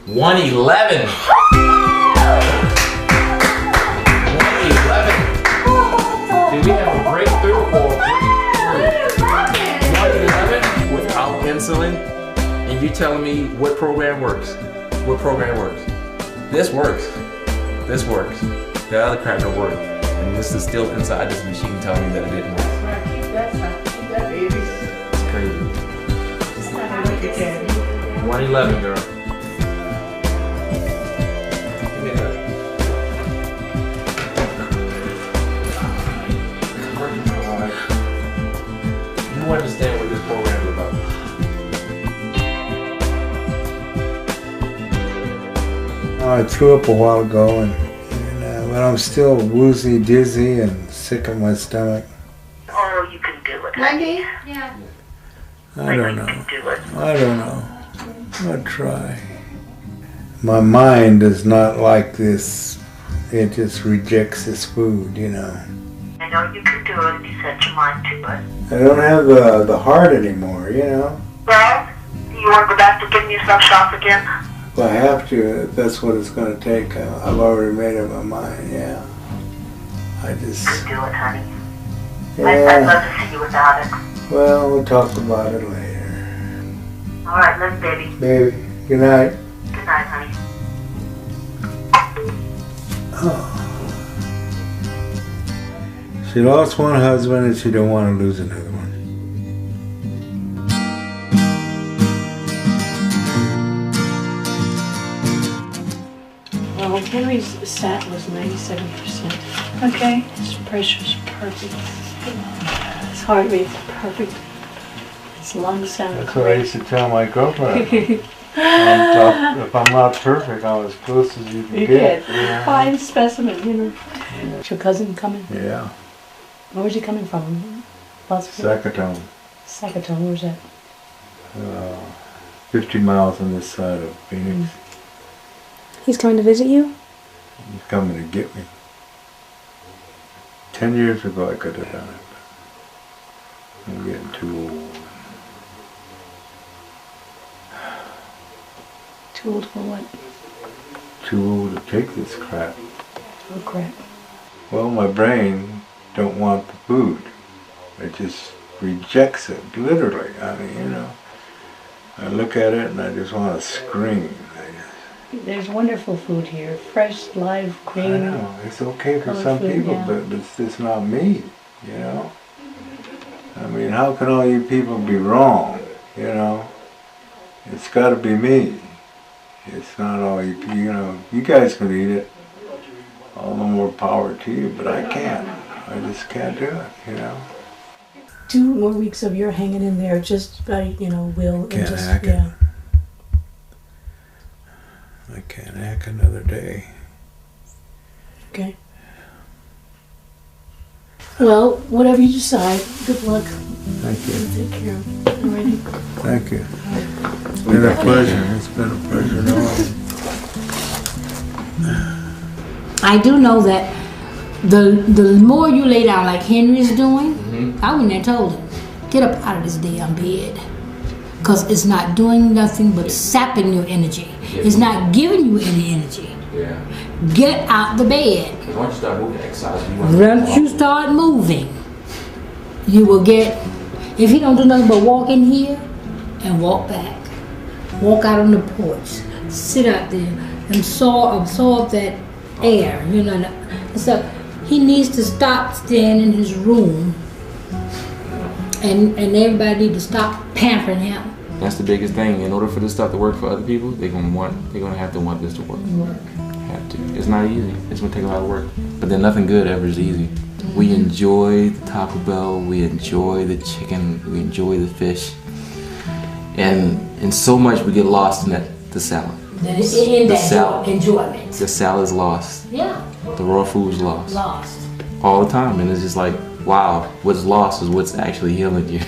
111. 111. Did we have a breakthrough or 111 without insulin? And you telling me what program works? What program works? This works. This works. The other crap don't work. And this is still inside this machine telling me that it didn't work. Keep that, baby. It's crazy. It's not like it can. 111, girl. Give me that. You understand what this program is about. I threw up a while ago, but I'm still woozy, dizzy, and sick in my stomach. Oh, you can do it. Maggie? Yeah. I don't know. I don't know. I'll try. My mind is not like this. It just rejects this food, you know. I know you can do it if you set your mind to it. I don't have the heart anymore, you know. Well, do you want to go back to getting yourself shots again? If I have to, if that's what it's going to take. I've already made up my mind, yeah. I just... You can do it, honey. Yeah. I'd love to see you without it. Well, we'll talk about it later. All right, love, baby. Baby, good night. Good night, honey. Oh. She lost one husband and she don't want to lose another one. Well, Henry's sat was 97%. Okay. His pressure's perfect. His heart rate's perfect. His lungs sound That's what I great. used to tell my girlfriend. If I'm not perfect, I'm as close as you can You get. get Yeah. fine specimen, you know. Is your cousin coming? Yeah. Where's he coming from? Sakatone. Sakatone, where's that? 50 miles on this side of Phoenix. He's coming to visit you? He's coming to get me. 10 years ago I could have done it. But I'm getting too old. Too old for what? Too old to take this crap. Oh crap. Well, my brain don't want the food. It just rejects it, literally. I mean, you know. I look at it and I just want to scream. There's wonderful food here. Fresh, live, green. I know. It's okay for colored some food, people, yeah. but it's just not me, you know? I mean, how can all you people be wrong, you know? It's got to be me. It's not all you, you know, you guys can eat it. All the more power to you, but I can't. I just can't do it, you know? 2 more weeks of your hanging in there just by, you know, will. Can't and just, hack it. yeah. I can't hack another day. Okay. Well, whatever you decide, good luck. Thank you. Take care. Alrighty. Thank you. It's been a pleasure. It's been a pleasure to all. I do know that the more you lay down like Henry's doing, I wouldn't have told him, get up out of this damn bed. Because it's not doing nothing but sapping your energy. It's not giving you any energy. Yeah. Get out the bed. Once you start moving, exercise, Once you start moving, you will get, if he don't do nothing but walk in here and walk back, walk out on the porch, sit out there and absorb that air, you know. And so he needs to stop staying in his room, and everybody need to stop pampering him. That's the biggest thing. In order for this stuff to work for other people, they're gonna have to want this to work. have to. It's not easy. It's gonna take a lot of work. But then nothing good ever is easy. We enjoy the Taco Bell, we enjoy the chicken, we enjoy the fish. And so much we get lost in the salad. Enjoyment. The salad's lost. Yeah. The raw food's lost. Lost. All the time. And it's just like, wow, what's lost is what's actually healing you.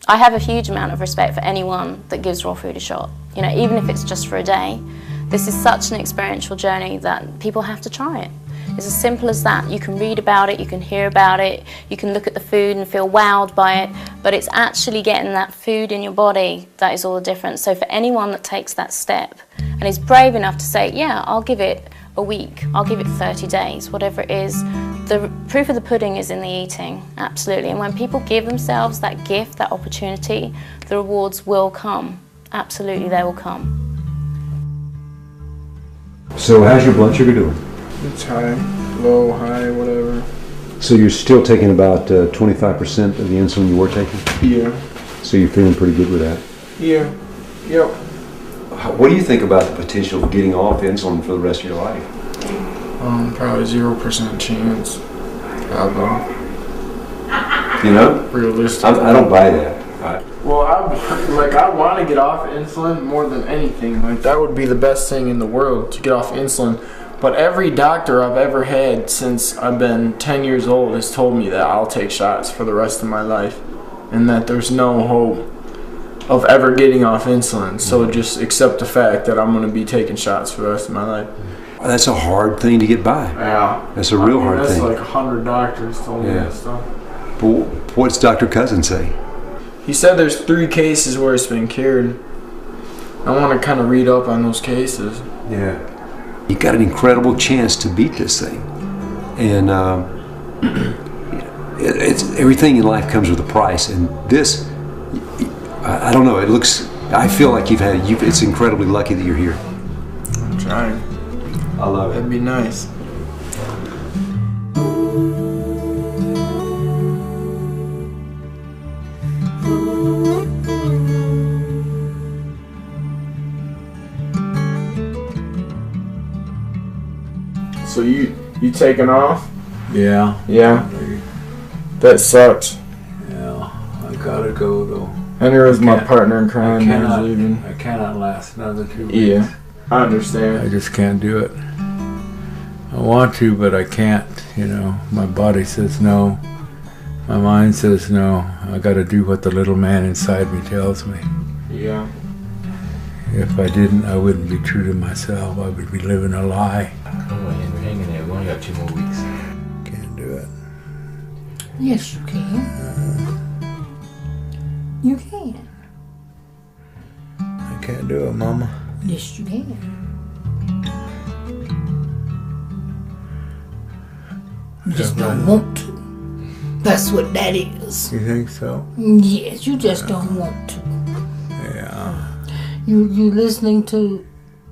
I have a huge amount of respect for anyone that gives raw food a shot. You know, even if it's just for a day. This is such an experiential journey that people have to try it. It's as simple as that. You can read about it, you can hear about it, you can look at the food and feel wowed by it, but it's actually getting that food in your body that is all the difference. So for anyone that takes that step and is brave enough to say, yeah, I'll give it a week, I'll give it 30 days, whatever it is, the proof of the pudding is in the eating, absolutely. And when people give themselves that gift, that opportunity, the rewards will come. Absolutely, they will come. So how's your blood sugar doing? It's high, low, high, whatever. So you're still taking about 25% of the insulin you were taking? Yeah. So you're feeling pretty good with that? Yeah. Yep. What do you think about the potential of getting off insulin for the rest of your life? Probably 0% chance. I don't know. You know? Realistic. I don't buy that. Well, I want to get off insulin more than anything. Like, that would be the best thing in the world, to get off insulin. But every doctor I've ever had since I've been 10 years old has told me that I'll take shots for the rest of my life and that there's no hope of ever getting off insulin. So just accept the fact that I'm going to be taking shots for the rest of my life. That's a hard thing to get by. Yeah. That's a real hard that's thing. That's like 100 doctors told me that stuff. But what's Dr. Cousin say? He said there's 3 cases where it's been cured. I want to kind of read up on those cases. Yeah. You got an incredible chance to beat this thing, and it's everything in life comes with a price. And this, I don't know. It looks. I feel like it's incredibly lucky that you're here. I'm trying. I love it. That'd be nice. So you taking off? Yeah. Yeah. That sucks. Yeah. I gotta go though. Henry was my partner in crime. I cannot last another 2 weeks. Yeah. I understand. I just can't do it. I want to, but I can't. You know, my body says no. My mind says no. I gotta do what the little man inside me tells me. Yeah. If I didn't, I wouldn't be true to myself. I would be living a lie. Come on, Henry, hang in there. We only got 2 more weeks. Can't do it. Yes, you can. You can. I can't do it, Mama. Yes, you can. You just don't want to. That's what that is. You think so? Yes, you just don't want to. Yeah. You listening to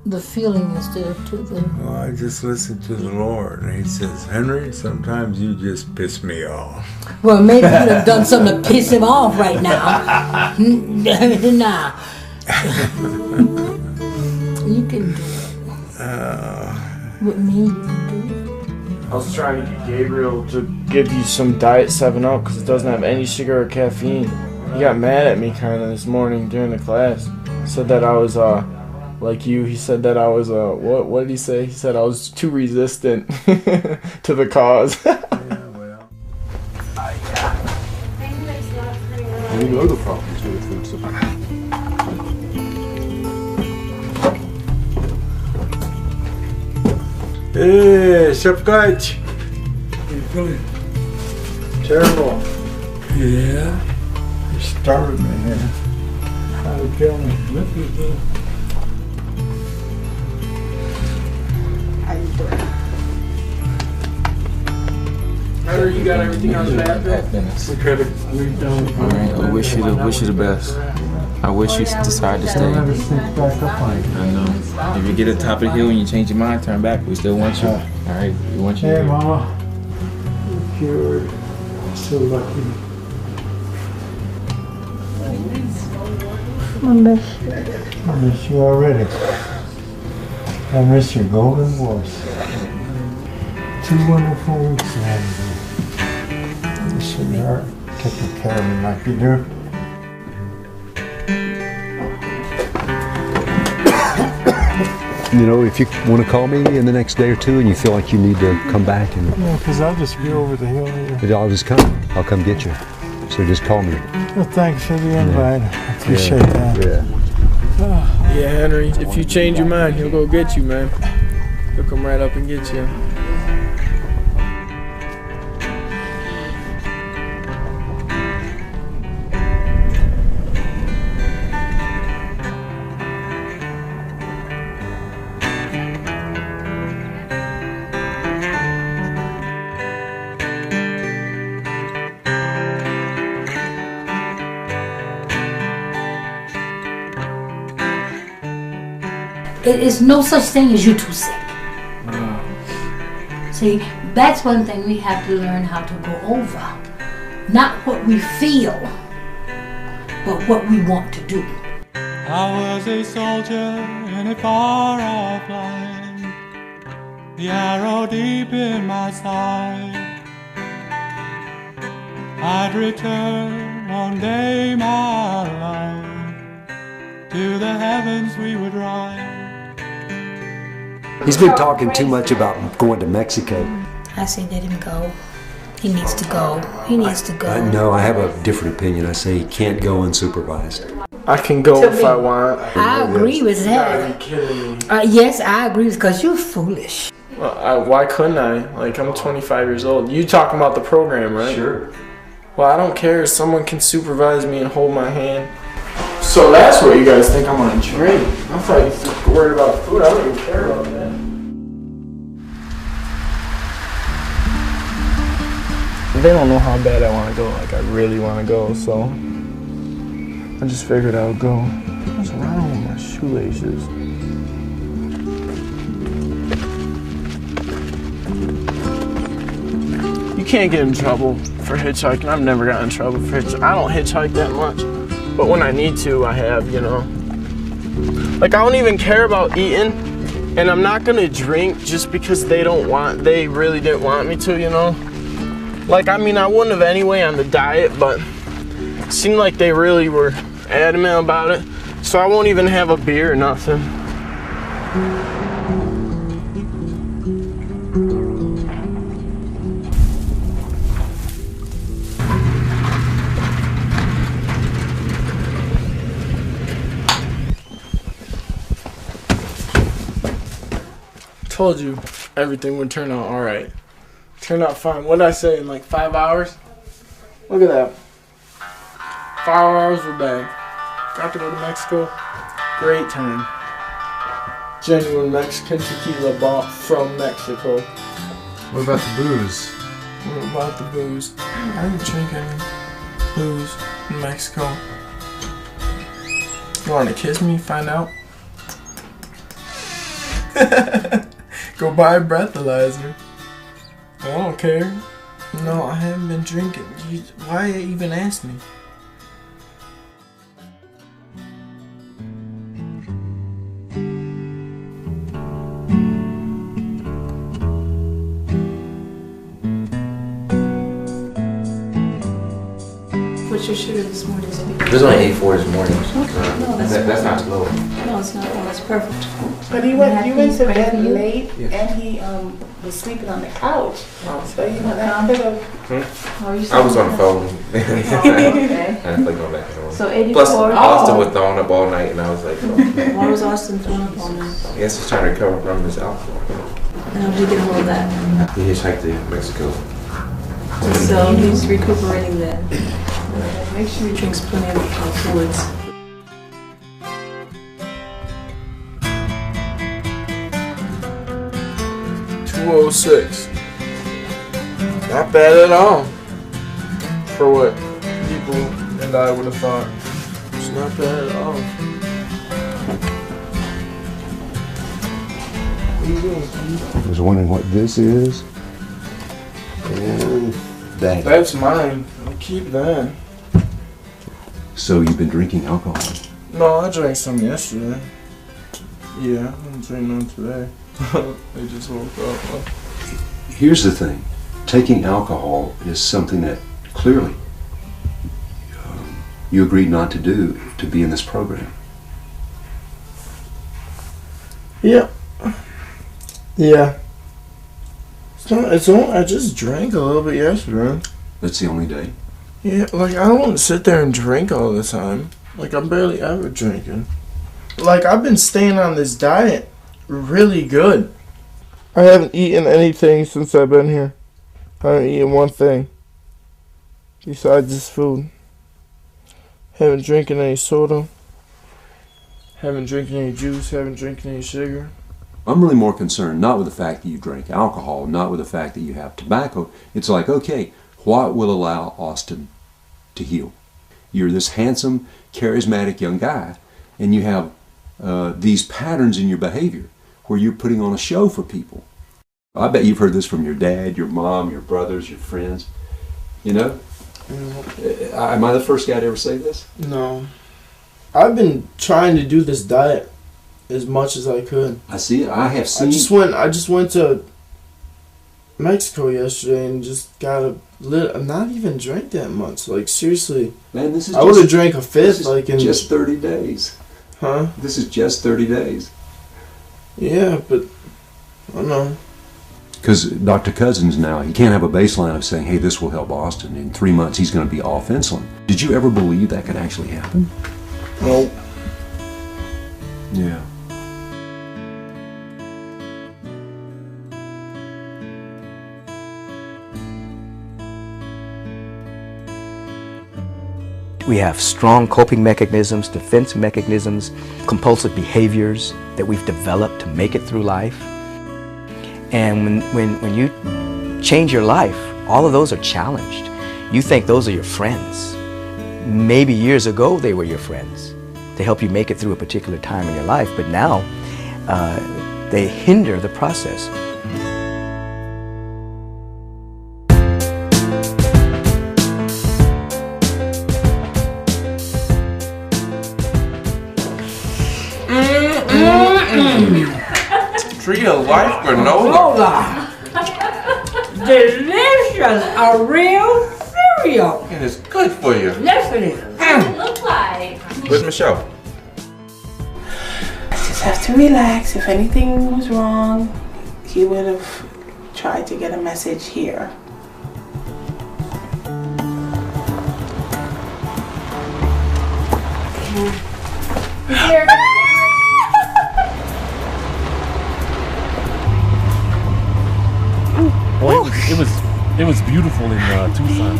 the feeling instead of to the... Well, I just listen to the Lord, and He says, Henry, sometimes you just piss me off. Well, maybe you could have done something to piss him off right now. Nah. You can do it. With me, you can do it. I was trying to get Gabriel to give you some Diet 7-Up because it doesn't have any sugar or caffeine. He got mad at me kind of this morning during the class. Said that I was like you. He said that I was what did he say? He said I was too resistant to the cause. We know the problems with food supply. Hey, Shepkach. You feeling terrible? Yeah. You started me here. Trying to kill me. Henry, you got everything on the bathroom? Alright, I wish you the best. I wish you decide to stay. I know. If you get to the top of the hill and you change your mind, turn back. We still want you. Alright, we want you. Hey, Mama. You're cured. So lucky. I miss you. I miss you already. I miss your golden voice. 2 wonderful weeks ahead of you. Sweetheart, taking care of me like you do. You know, if you want to call me in the next day or two and you feel like you need to come back, and Yeah, because I'll just be over the hill here. I'll just come. I'll come get you. So just call me. Well, thanks for the invite. I appreciate that. Yeah. Yeah, Henry, if you change your mind, he'll go get you, man. He'll come right up and get you. It is no such thing as you too sick. See, that's one thing we have to learn how to go over. Not what we feel, but what we want to do. I was a soldier in a far-off land, the arrow deep in my side. I'd return one day, my love, to the heavens we would ride. He's been talking too much about going to Mexico. I say let him go. He needs to go. He needs to go. No, I have a different opinion. I say he can't go unsupervised. I can go if I want. I agree with that. You kidding me? Yes, I agree because you're foolish. Well, why couldn't I? Like, I'm 25 years old. You talking about the program, right? Sure. Well, I don't care if someone can supervise me and hold my hand. So that's what you guys think I'm gonna drink. I thought you were worried about food. I don't even care about that. They don't know how bad I want to go. Like, I really want to go, so I just figured I would go. What's wrong with my shoelaces? You can't get in trouble for hitchhiking. I've never gotten in trouble for hitchhiking. I don't hitchhike that much, but when I need to, I have, you know. Like, I don't even care about eating, and I'm not gonna drink just because they really didn't want me to, you know. Like, I mean, I wouldn't have anyway on the diet, but it seemed like they really were adamant about it, so I won't even have a beer or nothing. Told you everything would turn out alright. Turned out fine. What did I say, in like 5 hours? Look at that. 5 hours, we're back. Got to go to Mexico. Great time. Genuine Mexican tequila bought from Mexico. What about the booze? What about the booze? I didn't drink any booze in Mexico. You want to kiss me? Find out? Go buy a breathalyzer. I don't care. No, I haven't been drinking. Why even ask me? What's your sugar this morning? There's only 84 this morning. No, That's not low. No, it's not. No, it's perfect. But you went to bed late, Yeah. and he was sleeping on the couch. So you know that could have. I was on the phone. okay. I had to play going back and forth. So 84. Plus, Austin was thrown up all night, and I was like, oh. Why was Austin thrown up all night? I guess he's trying to recover from his alcohol. How did you get a hold of that? He hitchhiked to Mexico. So he's recuperating then. Make sure he drinks plenty of fluids. $206. Not bad at all. For what people and I would have thought. It's not bad at all. What are you doing, Steve? I was wondering what this is. And that. That's mine. I keep that. So you've been drinking alcohol? No, I drank some yesterday. Yeah, I didn't drink none today. I just woke up. Here's the thing. Taking alcohol is something that clearly you agreed not to do to be in this program. Yeah. Yeah. I just drank a little bit yesterday. That's the only day? Yeah, like I don't sit there and drink all the time. Like I'm barely ever drinking. Like I've been staying on this diet really good. I haven't eaten anything since I've been here. I haven't eaten one thing besides this food. Haven't drinking any soda. Haven't drinking any juice. Haven't drinking any sugar. I'm really more concerned not with the fact that you drink alcohol, not with the fact that you have tobacco. It's like, okay, what will allow Austin to heal? You're this handsome, charismatic young guy, and you have these patterns in your behavior where you're putting on a show for people. I bet you've heard this from your dad, your mom, your brothers, your friends. You know? Am I the first guy to ever say this? No. I've been trying to do this diet as much as I could. I see it. I have seen. I just went to Mexico yesterday and just got not even drank that much. Like seriously, man, this is. I would have drank a fifth. Like in just 30 days. Huh? This is just 30 days. Yeah, but I don't know. Because Dr. Cousins now, he can't have a baseline of saying, hey, this will help Austin. In 3 months, he's going to be off insulin. Did you ever believe that could actually happen? Nope. Yeah. We have strong coping mechanisms, defense mechanisms, compulsive behaviors that we've developed to make it through life. And when you change your life, all of those are challenged. You think those are your friends. Maybe years ago they were your friends to help you make it through a particular time in your life, but now they hinder the process. Tree of Life granola. Delicious, a real cereal. And it's good for you. Yes, it is. What does it look like? Where's Michelle? I just have to relax. If anything was wrong, he would have tried to get a message here. Here. Well, it was beautiful in Tucson.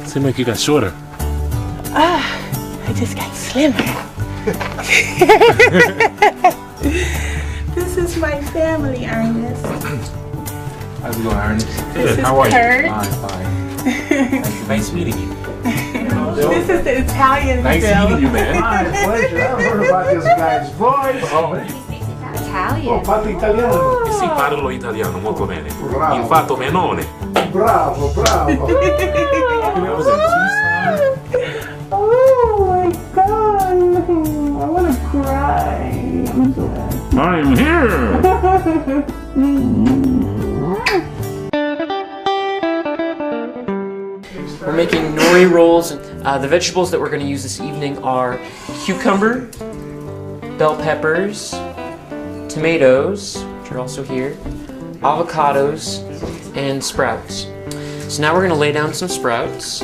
Seemed like you got shorter. I just got slimmer. This is my family, Ernest. How's it going, Ernest? This is Kurt. Fine. Nice meeting you. This is the Italian Nice Bill. meeting you, man. My pleasure. I've heard about this guy's voice. Italian. Oh, parli italiano. Sì, parlo italiano molto bene. Infatti, menone. Bravo, bravo. Oh my god. I want to cry. I'm so happy. I'm here. We're making nori rolls. The vegetables that we're going to use this evening are cucumber, bell peppers, tomatoes, which are also here, avocados, and sprouts. So now we're going to lay down some sprouts.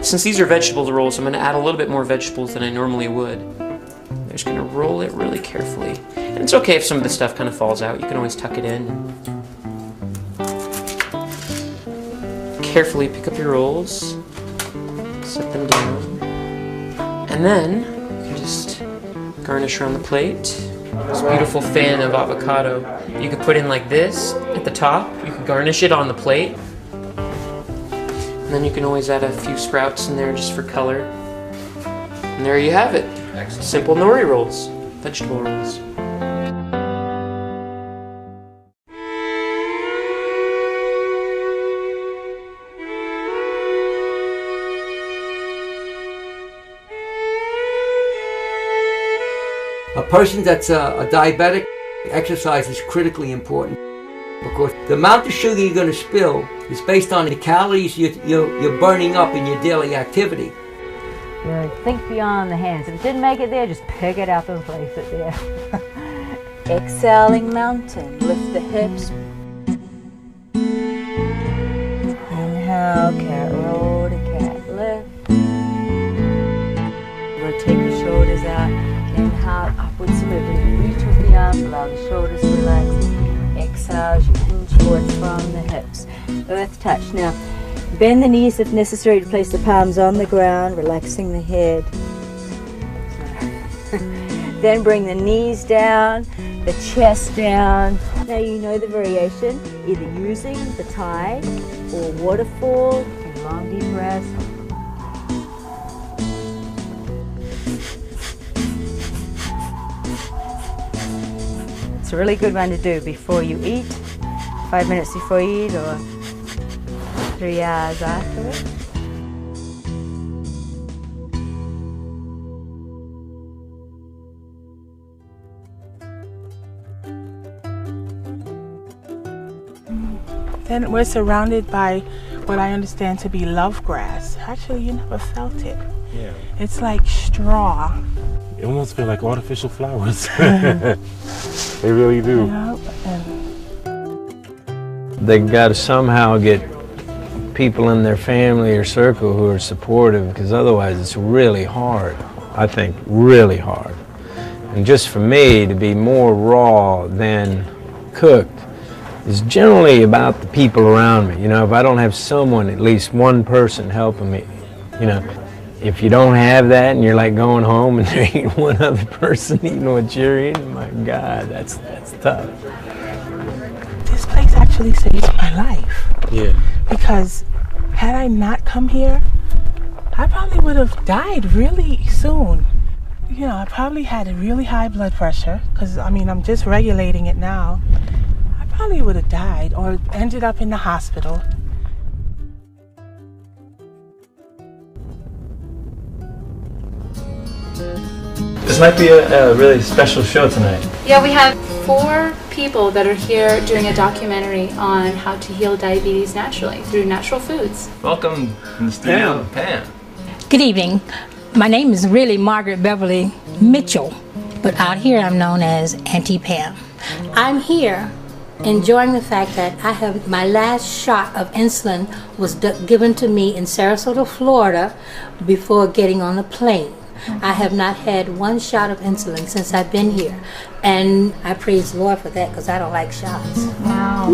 Since these are vegetable rolls, I'm going to add a little bit more vegetables than I normally would. I'm just going to roll it really carefully. And it's okay if some of the stuff kind of falls out. You can always tuck it in. Carefully pick up your rolls, set them down, and then you can just garnish around the plate. This beautiful fan of avocado you could put in like this at the top. You can garnish it on the plate. And then you can always add a few sprouts in there just for color. And there you have it. Excellent. Simple nori rolls, vegetable rolls. person that's a diabetic, exercise is critically important because the amount of sugar you're going to spill is based on the calories you're burning up in your daily activity. Think beyond the hands. If it didn't make it there, just pick it up and place it there. Exhaling mountain, lift the hips. Inhale, cat roll to cat lift. Rotate the shoulders out. Inhale, upwards moving. Reach with the arms, allow the shoulders to relax. Exhale as you hinge forward from the hips. Earth touch. Now, bend the knees if necessary to place the palms on the ground, relaxing the head. Then bring the knees down, the chest down. Now you know the variation, either using the tide or waterfall and long deep breaths. It's a really good one to do before you eat, 5 minutes before you eat or 3 hours afterwards. Then we're surrounded by what I understand to be love grass. Actually, you never felt it. Yeah. It's like straw. It almost feels like artificial flowers. They really do. They got to somehow get people in their family or circle who are supportive, because otherwise it's really hard. I think really hard. And just for me to be more raw than cooked is generally about the people around me. You know, if I don't have someone, at least one person helping me, you know, if you don't have that and you're like going home and there ain't one other person eating what you're eating, my God, that's tough. This place actually saved my life. Yeah. Because had I not come here, I probably would have died really soon. You know, I probably had a really high blood pressure, because I mean, I'm just regulating it now. I probably would have died or ended up in the hospital. This might be a really special show tonight. Yeah, we have 4 people that are here doing a documentary on how to heal diabetes naturally through natural foods. Welcome in the studio, Pam. Good evening. My name is really Margaret Beverly Mitchell, but out here I'm known as Auntie Pam. I'm here enjoying the fact that I have my last shot of insulin was given to me in Sarasota, Florida before getting on the plane. I have not had one shot of insulin since I've been here, and I praise the Lord for that because I don't like shots. Wow.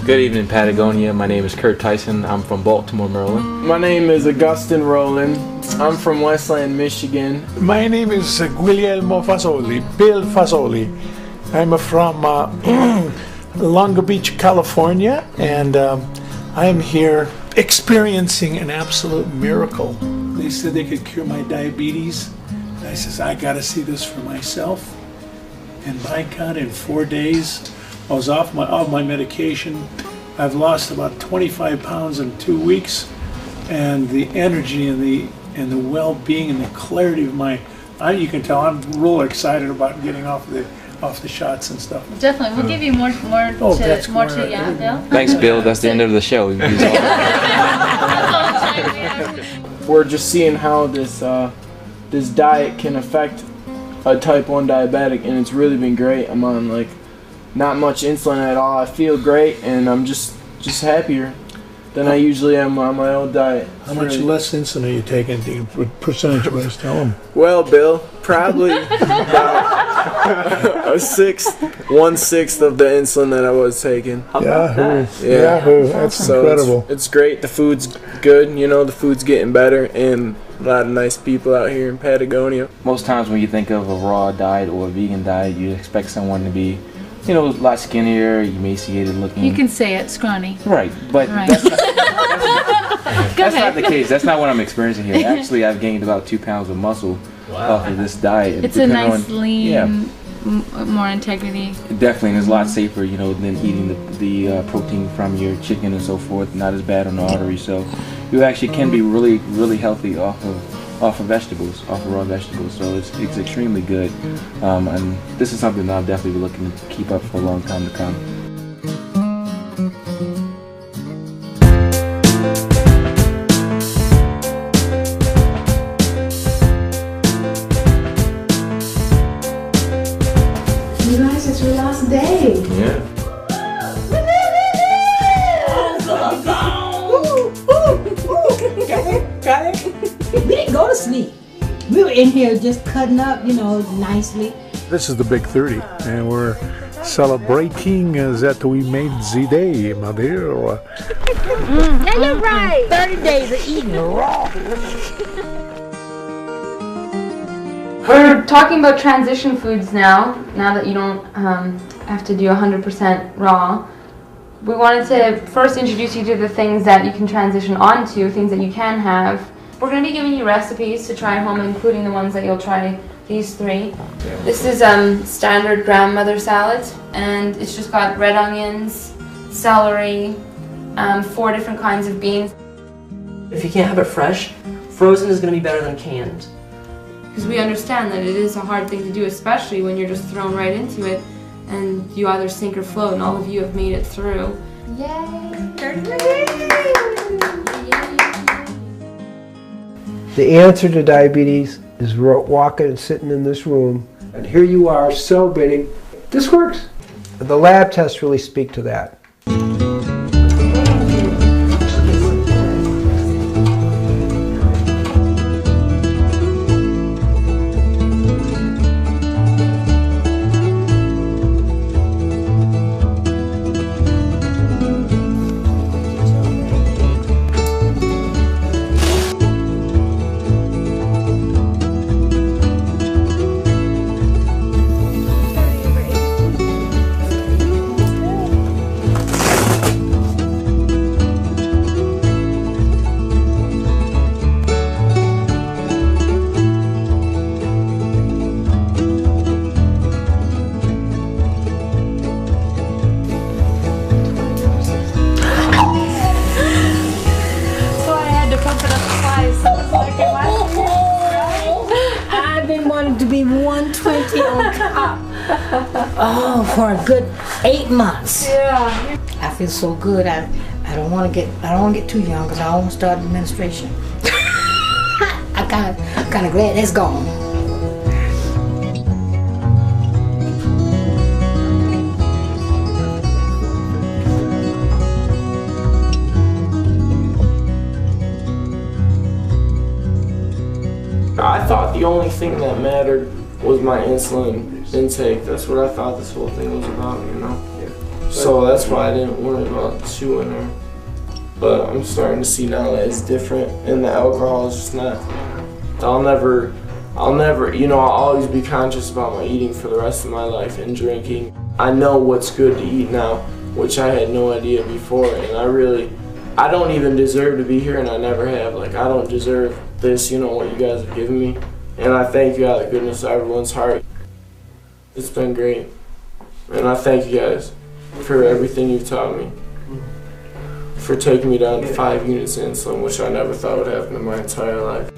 Good evening, Patagonia. My name is Kurt Tyson. I'm from Baltimore, Maryland. My name is Augustin Rowland. I'm from Westland, Michigan. My name is Guglielmo Fasoli, Bill Fasoli. I'm from Long Beach, California, and I'm here experiencing an absolute miracle. They said they could cure my diabetes. I says, I gotta see this for myself. And by God, in 4 days, I was off my medication. I've lost about 25 pounds in 2 weeks, and the energy and the well-being and the clarity of you can tell I'm real excited about getting off the shots and stuff. Definitely, we'll give you more that's more great. to yeah, Bill. Thanks, Bill. That's the end of the show. We're just seeing how this diet can affect a type 1 diabetic, and it's really been great. I'm on like not much insulin at all. I feel great, and I'm just happier than I usually am on my old diet. How much less insulin are you taking, percentage-wise? Tell them. Well, Bill, probably about one-sixth of the insulin that I was taking. Yahoo! Yahoo! That's so incredible. It's great. The food's good. You know, the food's getting better, and a lot of nice people out here in Patagonia. Most times when you think of a raw diet or a vegan diet, you expect someone to be, you know, a lot skinnier, emaciated looking. You can say it, scrawny. Right, but Right. that's not the case. That's not what I'm experiencing here. Actually, I've gained about 2 pounds of muscle off of this diet. It's a nice, on, lean, more integrity. Definitely, and it's a lot safer, you know, than eating the protein from your chicken and so forth. Not as bad on the artery, so you actually can be really, really healthy off of off of vegetables, off of raw vegetables. So it's extremely good. And this is something that I'll definitely be looking to keep up for a long time to come. You guys, it's your last day. Yeah. Got it? We didn't go to sleep. We were in here just cutting up, nicely. This is the Big 30, and we're celebrating that we made the day, my dear. Yeah, you're right. 30 days of eating raw. We're talking about transition foods now that you don't have to do 100% raw. We wanted to first introduce you to the things that you can transition onto, things that you can have. We're going to be giving you recipes to try at home, including the ones that you'll try, these 3. This is standard grandmother salad, and it's just got red onions, celery, 4 different kinds of beans. If you can't have it fresh, frozen is going to be better than canned. Because we understand that it is a hard thing to do, especially when you're just thrown right into it and you either sink or float, and all of you have made it through. Yay! The answer to diabetes is walking and sitting in this room, and here you are celebrating. This works. The lab tests really speak to that. I've been wanting to be 120 on top. Oh, for a good 8 months. Yeah. I feel so good. I don't want to get too young because I don't want to start administration. I'm kind of glad that's gone. I thought the only thing that mattered was my insulin intake. That's what I thought this whole thing was about, So that's why I didn't worry about chewing her. But I'm starting to see now that it's different, and the alcohol is just not. I'll never, I'll always be conscious about my eating for the rest of my life and drinking. I know what's good to eat now, which I had no idea before, and I don't even deserve to be here, and I never have. I don't deserve this, what you guys have given me. And I thank you out of the goodness of everyone's heart. It's been great. And I thank you guys for everything you've taught me. For taking me down to 5 units of insulin, which I never thought would happen in my entire life.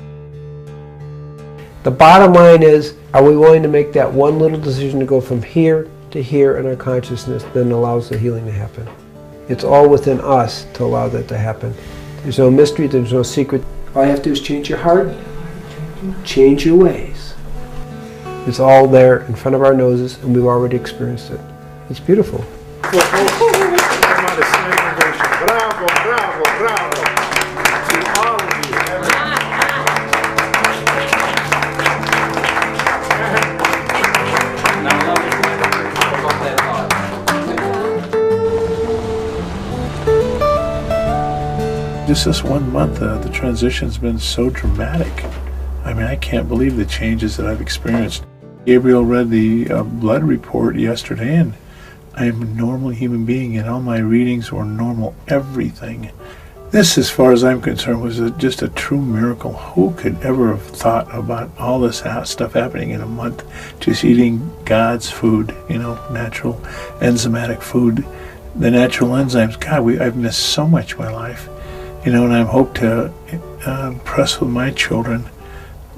The bottom line is, are we willing to make that one little decision to go from here to here in our consciousness that allows the healing to happen? It's all within us to allow that to happen. There's no mystery, there's no secret. All you have to do is change your heart, change your ways. It's all there in front of our noses, and we've already experienced it. It's beautiful. Bravo, bravo, bravo to all of you. Just this 1 month, the transition's been so dramatic. I mean, I can't believe the changes that I've experienced. Gabriel read the blood report yesterday, and I am a normal human being, and all my readings were normal, everything. This, as far as I'm concerned, was just a true miracle. Who could ever have thought about all this stuff happening in a month, just eating God's food, natural enzymatic food, the natural enzymes. God, I've missed so much in my life, and I hope to impress with my children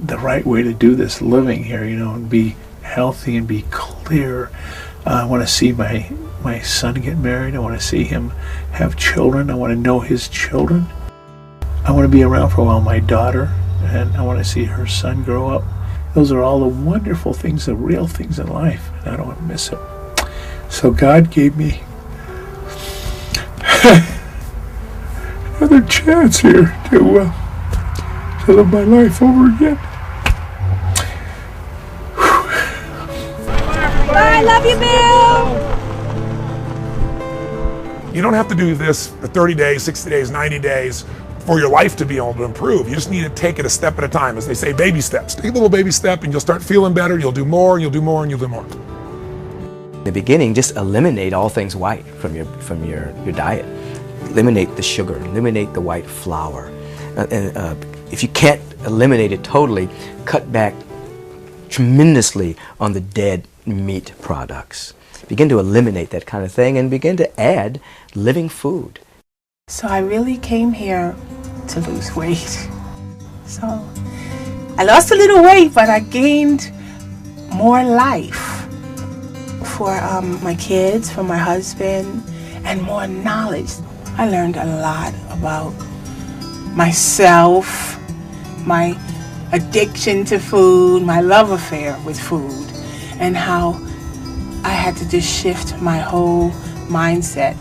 the right way to do this living here, you know, and be healthy and be clear. I want to see my son get married. I want to see him have children. I want to know his children. I want to be around for a while, my daughter, and I want to see her son grow up. Those are all the wonderful things, the real things in life, and I don't want to miss it. So God gave me another chance here to live my life over again. Bye, love you, Bill. You don't have to do this for 30 days, 60 days, 90 days for your life to be able to improve. You just need to take it a step at a time. As they say, baby steps. Take a little baby step and you'll start feeling better. You'll do more, and you'll do more, and you'll do more. In the beginning, just eliminate all things white from your diet. Eliminate the sugar, eliminate the white flour. If you can't eliminate it totally, cut back tremendously on the dead meat products. Begin to eliminate that kind of thing and begin to add living food. So I really came here to lose weight. So I lost a little weight, but I gained more life for my kids, for my husband, and more knowledge. I learned a lot about myself, my addiction to food, my love affair with food, and how I had to just shift my whole mindset.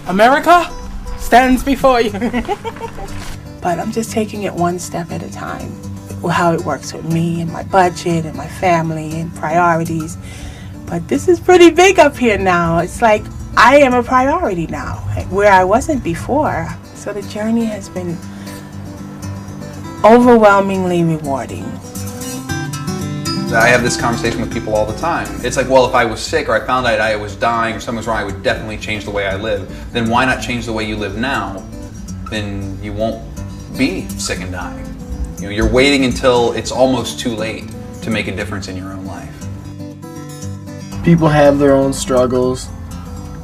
America stands before you. But I'm just taking it one step at a time. How it works with me and my budget and my family and priorities. But this is pretty big up here now. It's like I am a priority now, where I wasn't before. So the journey has been overwhelmingly rewarding. I have this conversation with people all the time. It's like, well, if I was sick or I found out I was dying or something was wrong, I would definitely change the way I live. Then why not change the way you live now? Then you won't be sick and dying. You know, you're waiting until it's almost too late to make a difference in your own life. People have their own struggles,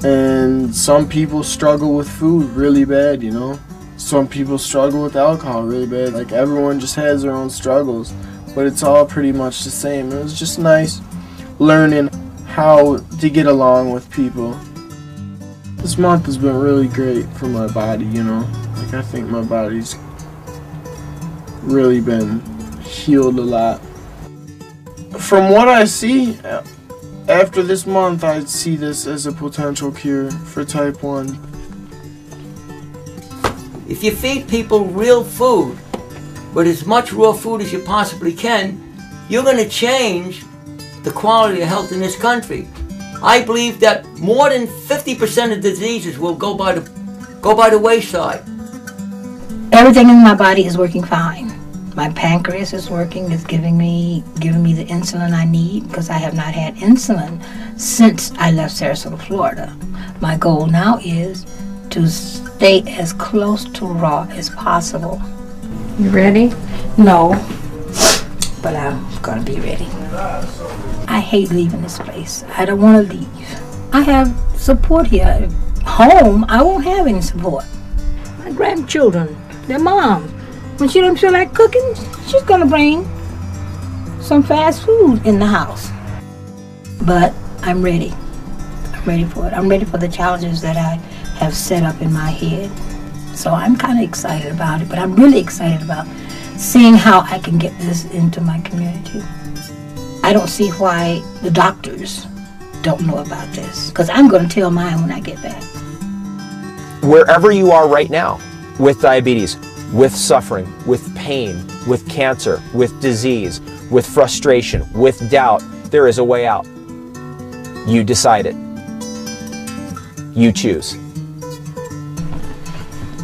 and some people struggle with food really bad, you know? Some people struggle with alcohol really bad. Like, everyone just has their own struggles, but it's all pretty much the same. It was just nice learning how to get along with people. This month has been really great for my body, you know? Like, I think my body's really been healed a lot. From what I see, after this month, I see this as a potential cure for type 1. If you feed people real food, with as much raw food as you possibly can, you're going to change the quality of health in this country. I believe that more than 50% of diseases will go by the wayside. Everything in my body is working fine. My pancreas is working, it's giving me the insulin I need, because I have not had insulin since I left Sarasota, Florida. My goal now is to stay as close to raw as possible. You ready? No, but I'm gonna be ready. I hate leaving this place. I don't want to leave. I have support here. Home, I won't have any support. My grandchildren, their mom, when she don't feel like cooking, she's gonna bring some fast food in the house. But I'm ready. I'm ready for it. I'm ready for the challenges that I have set up in my head. So I'm kind of excited about it, but I'm really excited about seeing how I can get this into my community. I don't see why the doctors don't know about this, because I'm going to tell mine when I get back. Wherever you are right now, with diabetes, with suffering, with pain, with cancer, with disease, with frustration, with doubt, there is a way out. You decide it. You choose.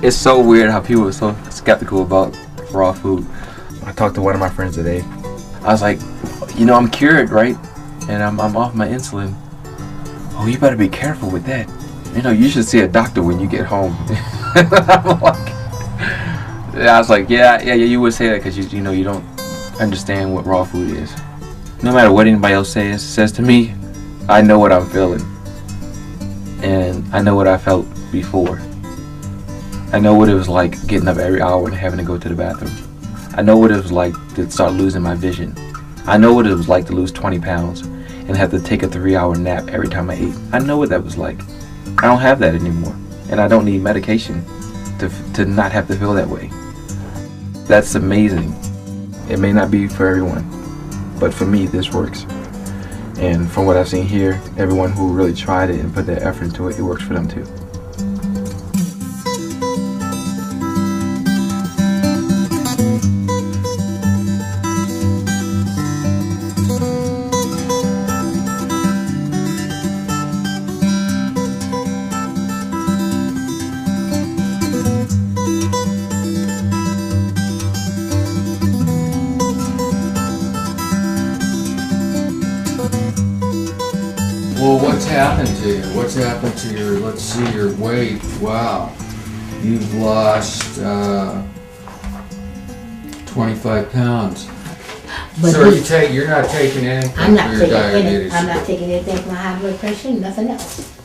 It's so weird how people are so skeptical about raw food. I talked to one of my friends today. I was like, you know, I'm cured, right? And I'm off my insulin. Oh, you better be careful with that. You know, you should see a doctor when you get home. I was like, yeah, you would say that because you know you don't understand what raw food is. No matter what anybody else says to me, I know what I'm feeling, and I know what I felt before. I know what it was like getting up every hour and having to go to the bathroom. I know what it was like to start losing my vision. I know what it was like to lose 20 pounds and have to take a 3-hour nap every time I ate. I know what that was like. I don't have that anymore, and I don't need medication to not have to feel that way. That's amazing. It may not be for everyone, but for me, this works. And from what I've seen here, everyone who really tried it and put their effort into it, it works for them too. Well, what's happened to you? What's happened to your, let's see, your weight? Wow. You've lost 25 pounds. But So you're not taking anything I'm not for your taking diabetes? I'm not taking anything for my high blood pressure, nothing else.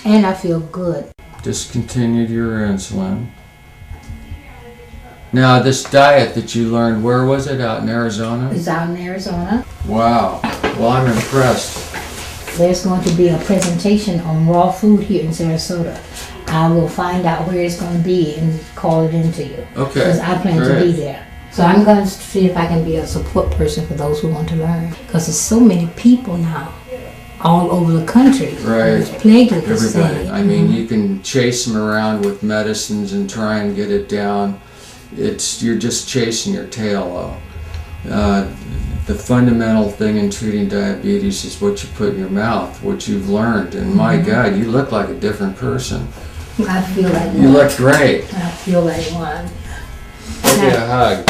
And I feel good. Discontinued your insulin. Now, this diet that you learned, where was it? Out in Arizona? It's out in Arizona. Wow. Well, I'm impressed. There's going to be a presentation on raw food here in Sarasota. I will find out where it's going to be and call it in to you. Okay, Because I plan to great. be there. So I'm going to see if I can be a support person for those who want to learn. Because there's so many people now all over the country Right. who's plagued with this Everybody. thing. I mean, you can chase them around with medicines and try and get it down. You're just chasing your tail, though. The fundamental thing in treating diabetes is what you put in your mouth, what you've learned. And my God, you look like a different person. I feel like You one. look great. I feel like one. Give you a hug.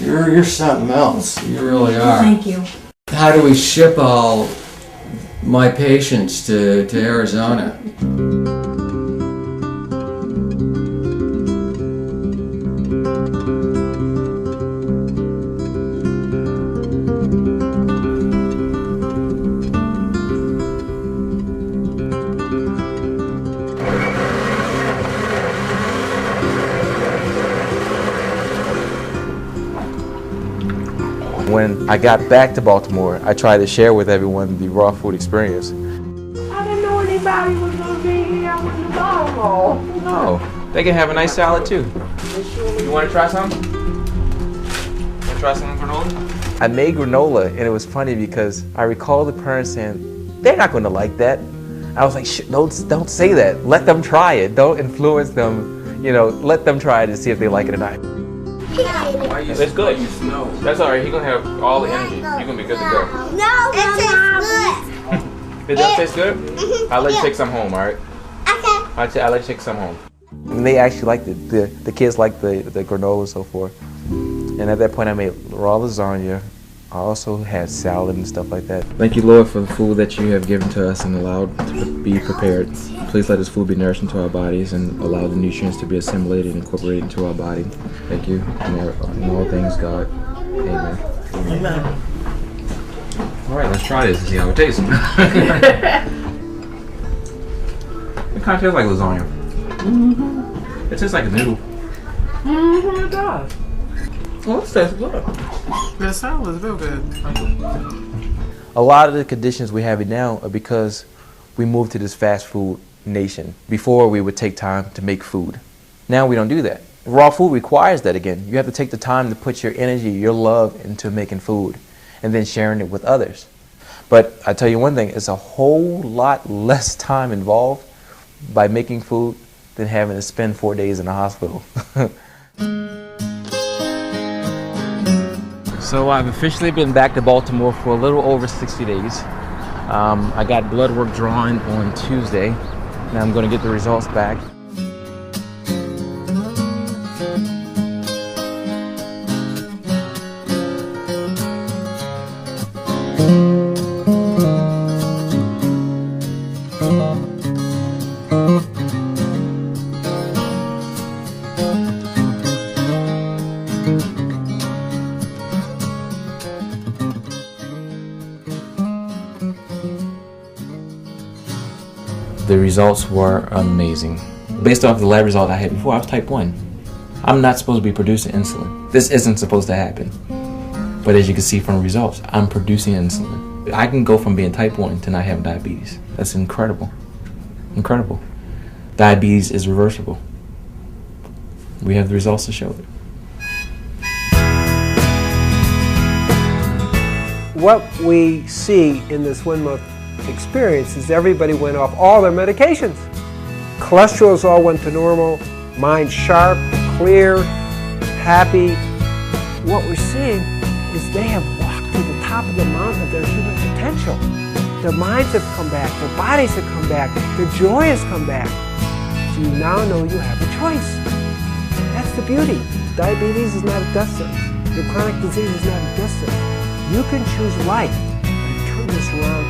You're something else. You really are. Thank you. How do we ship all my patients to Arizona? When I got back to Baltimore, I tried to share with everyone the raw food experience. I didn't know anybody was going to be here with the bottle. Oh, they can have a nice salad too. You want to try some? Want to try some granola? I made granola, and it was funny because I recall the parents saying, "They're not going to like that." I was like, don't say that. Let them try it. Don't influence them. You know, let them try it and see if they like it or not. It's good. That's all right. He's gonna have all the energy. You're gonna be good to go. No, it tastes good. It does taste good? I'll let you take some home, all right? Okay. I'll let you take some home. And they actually liked it. The kids liked the granola and so forth. And at that point, I made raw lasagna. I also had salad and stuff like that. Thank you, Lord, for the food that you have given to us and allowed to be prepared. Please let this food be nourishing to our bodies and allow the nutrients to be assimilated and incorporated into our body. Thank you. In all things, God. Amen. Amen. All right, let's try this and see how it tastes. It kind of tastes like lasagna. Mm-hmm. It tastes like a noodle. Mm-hmm, it does. Well, it tastes good. The salad is real good. A lot of the conditions we have now are because we moved to this fast food nation. Before, we would take time to make food. Now we don't do that. Raw food requires that again. You have to take the time to put your energy, your love into making food and then sharing it with others. But I tell you one thing, it's a whole lot less time involved by making food than having to spend 4 days in the hospital. So I've officially been back to Baltimore for a little over 60 days. I got blood work drawn on Tuesday. Now I'm going to get the results back. The results were amazing. Based off the lab result I had before, I was type 1. I'm not supposed to be producing insulin. This isn't supposed to happen. But as you can see from the results, I'm producing insulin. I can go from being type 1 to not having diabetes. That's incredible. Incredible. Diabetes is reversible. We have the results to show it. What we see in this 1 month experience is everybody went off all their medications. Cholesterols all went to normal, mind sharp, clear, happy. What we're seeing is they have walked to the top of the mountain of their human potential. Their minds have come back, their bodies have come back, their joy has come back. So you now know you have a choice. That's the beauty. Diabetes is not a death sentence. Your chronic disease is not a death sentence. You can choose life and turn this around